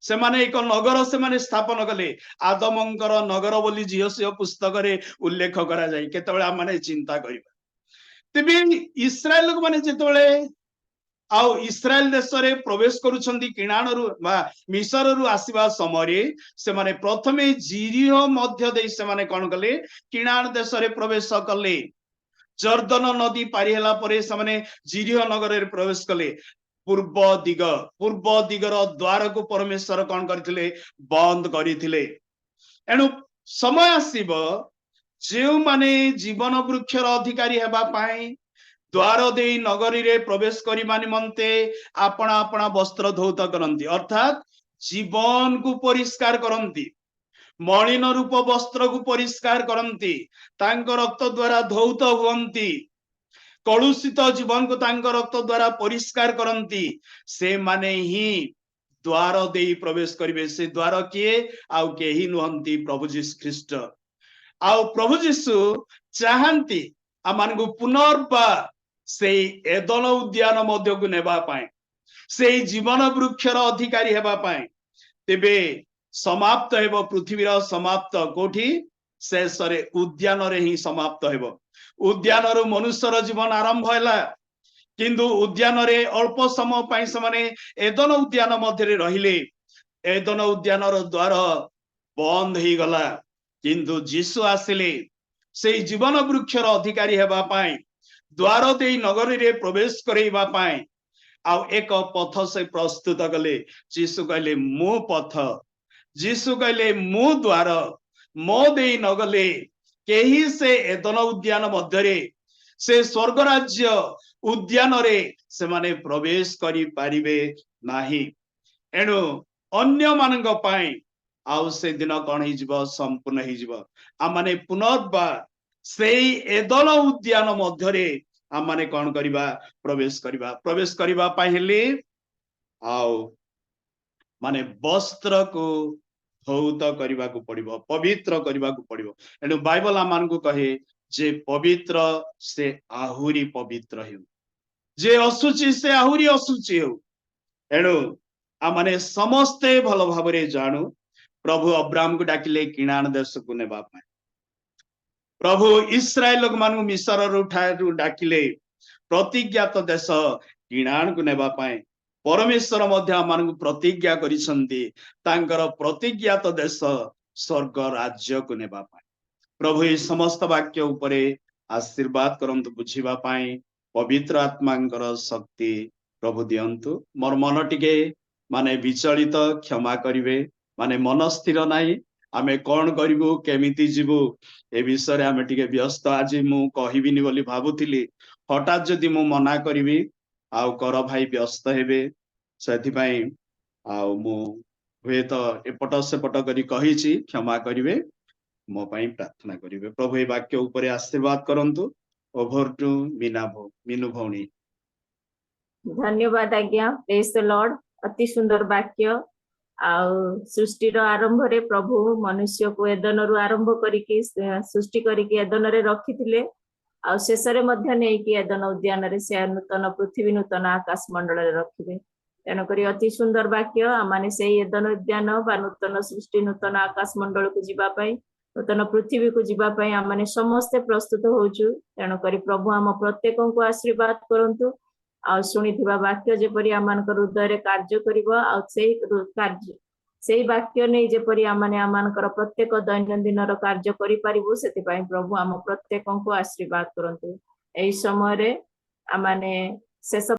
ସେମାନେ ଏକ ନଗର ସ୍ଥାପନ କଲେ। ଆଦମଙ୍କର ନଗର ବୋଲି ଜିହୋସିଓ ପୁସ୍ତକରେ ଉଲ୍ଲେଖ କରାଯାଏ। କେତେବେଳେ ଆମେ ଚିନ୍ତା କରିବା, ତେବେ ଇସ୍ରାଏଲ ଲୋକମାନେ ଯେତେବେଳେ ଆଉ ଇସ୍ରାଏଲ ଦେଶରେ ପ୍ରବେଶ କରୁଛନ୍ତି କିଣାଣରୁ ବା ମିଶରରୁ ଆସିବା ସମୟରେ ସେମାନେ ପ୍ରଥମେ ଜିରିହ ମଧ୍ୟ ଦେଇ ସେମାନେ କଣ କଲେ? କିଣାଣ ଦେଶରେ ପ୍ରବେଶ କଲେ। ଜର୍ଦ୍ଦନ ନଦୀ ପାରି ହେଲା ପରେ ସେମାନେ ଜିରିହ ନଗରରେ ପ୍ରବେଶ କଲେ। ପୂର୍ବ ଦିଗର ଦ୍ୱାରକୁ ପରମେଶ୍ୱର କଣ କରିଥିଲେ? ବନ୍ଦ କରିଥିଲେ। ଏଣୁ ସମୟ ଆସିବ ଯେଉଁମାନେ ଜୀବନ ବୃକ୍ଷର ଅଧିକାରୀ ହେବା ପାଇଁ ଦ୍ୱାର ଦେଇ ନଗରୀରେ ପ୍ରବେଶ କରିବା ନିମନ୍ତେ ଆପଣା ଆପଣା ବସ୍ତ୍ର ଧୌତ କରନ୍ତି, ଅର୍ଥାତ୍ ଜୀବନକୁ ପରିଷ୍କାର କରନ୍ତି, ମଳିନ ରୂପ ବସ୍ତ୍ରକୁ ପରିଷ୍କାର କରନ୍ତି, ତାଙ୍କ ରକ୍ତ ଦ୍ୱାରା ଧୌତ ହୁଅନ୍ତି, କଳୁଷିତ ଜୀବନକୁ ତାଙ୍କ ରକ୍ତ ଦ୍ୱାରା ପରିଷ୍କାର କରନ୍ତି, ସେମାନେ ହିଁ ଦ୍ୱାର ଦେଇ ପ୍ରବେଶ କରିବେ। ସେ ଦ୍ୱାର କିଏ? ଆଉ କେହି ନୁହନ୍ତି, ପ୍ରଭୁ ଯୀଶୁ ଖ୍ରୀଷ୍ଟ। ଆଉ ପ୍ରଭୁ ଯୀଶୁ ଚାହାନ୍ତି ଆମମାନଙ୍କୁ ପୁନର୍ବାର ସେଇ ଏଦନ ଉଦ୍ୟାନ ମଧ୍ୟକୁ ନେବା ପାଇଁ, ସେଇ ଜୀବନ ବୃକ୍ଷର ଅଧିକାରୀ ହେବା ପାଇଁ। ତେବେ समाप्त हेबो पृथ्वीर समाप्त कोठी शेष रे उद्यान रे ही समाप्त हेबो उद्यान रु मनुष्यर जीवन आरंभ हैला किंतु उद्यान रे अल्प समय पाई समाने एदन उद्यान मध्य रे रहिले एदन उद्यान रो द्वार बंद ही गला किंतु जीसु आसिले से जीवन वृक्षर अधिकारी हेबा पाई द्वार दे नगरी रे प्रवेश करेबा पाई आ एक पथ से प्रस्तुत कले जीसु कहले मु पथ जीसु कहले मु द्वार मो दे नगले केही से एदन उद्यान मध्य रे से स्वर्ग राज्य उद्यान रे से माने प्रवेश करि पारिबे नाही एणु अन्य मानक पाई आउ से दिन कौन ही जीव संपूर्ण ही जीव आ माने पुनर्बार सेई एदन उद्यान मध्य रे आ माने कौन करिबा प्रवेश करिबा पाहिले आउ माने वस्त्र को धौत करने को पड़िबो पवित्र करने को पड़िबो एणु बाइबल आमान को कहे जे पवित्र से आहुरी पवित्र हो जे असुचि से आहुरी असुचि हो एणु आमाने समस्ते भल भाव जानू प्रभु अब्राहम को डाकिले किणान देश को नेबा पाए प्रभु इस्राएल लोक मान मिसर डाकिले प्रतिज्ञात देश किणान को नेबा पाए परमेश्वर मध्य मान प्रतिज्ञा करिसंती तांकर प्रतिज्ञात देश स्वर्ग राज्य को नेबा पाए प्रभु ये समस्त वाक्य उपरे आशीर्वाद करंतु बुझिबा पाए पवित्र आत्मांकर शक्ति प्रभु दियंतु मोर मन टिके माने विचलित क्षमा करिवे माने मन स्थिर नाही आमे कौन करिबु केमिति जीवु ए विषय आमे टिके व्यस्त आज मु कहिबिनी बोली भाबुथिली हठात जदि मु मना करिवि आउ कर भाई व्यस्त हेबे सेथि पई आउ मु हुए तो एपट सेपट करी कहिछि क्षमा करिवे मो पाई प्रार्थना करिवे प्रभु ए वाक्य ऊपर आशीर्वाद करंतु ओभर टू मीनू भौणी धन्यवाद आज्ञा प्रेज द लॉर्ड अति सुंदर वाक्य आउ सृष्टि आरंभ रे प्रभु मनुष्य को एदन रु आरंभ करिके सृष्टि करिके एदन रे रखिथिले आ शेष रे मध्य नै कि एदन उद्यान रे से नूतन पृथ्वी नूतन आकाश मंडल रे रखिबे तेन करी अति सुंदर वाक्य आमाने से एदन उद्यान बा नूतन सृष्टि नूतन आकाश मंडल को जीवा पाई नूतन पृथ्वी को जीवा पाई आमाने समस्ते प्रस्तुत होचु तेन करी प्रभु आम प्रत्येक को आशीर्वाद करंतु आ सुनिथिबा वाक्य जेपरि आमानकर हृदय रे कार्य करिवो आ सेई वाक्य नै जेपरि आमाने आमानकर प्रत्येक दैनंदिन रो कार्य करि परिबो सेति पई प्रभु आम प्रत्येक को आशीर्वाद करंतु एई समय रे आमाने शेष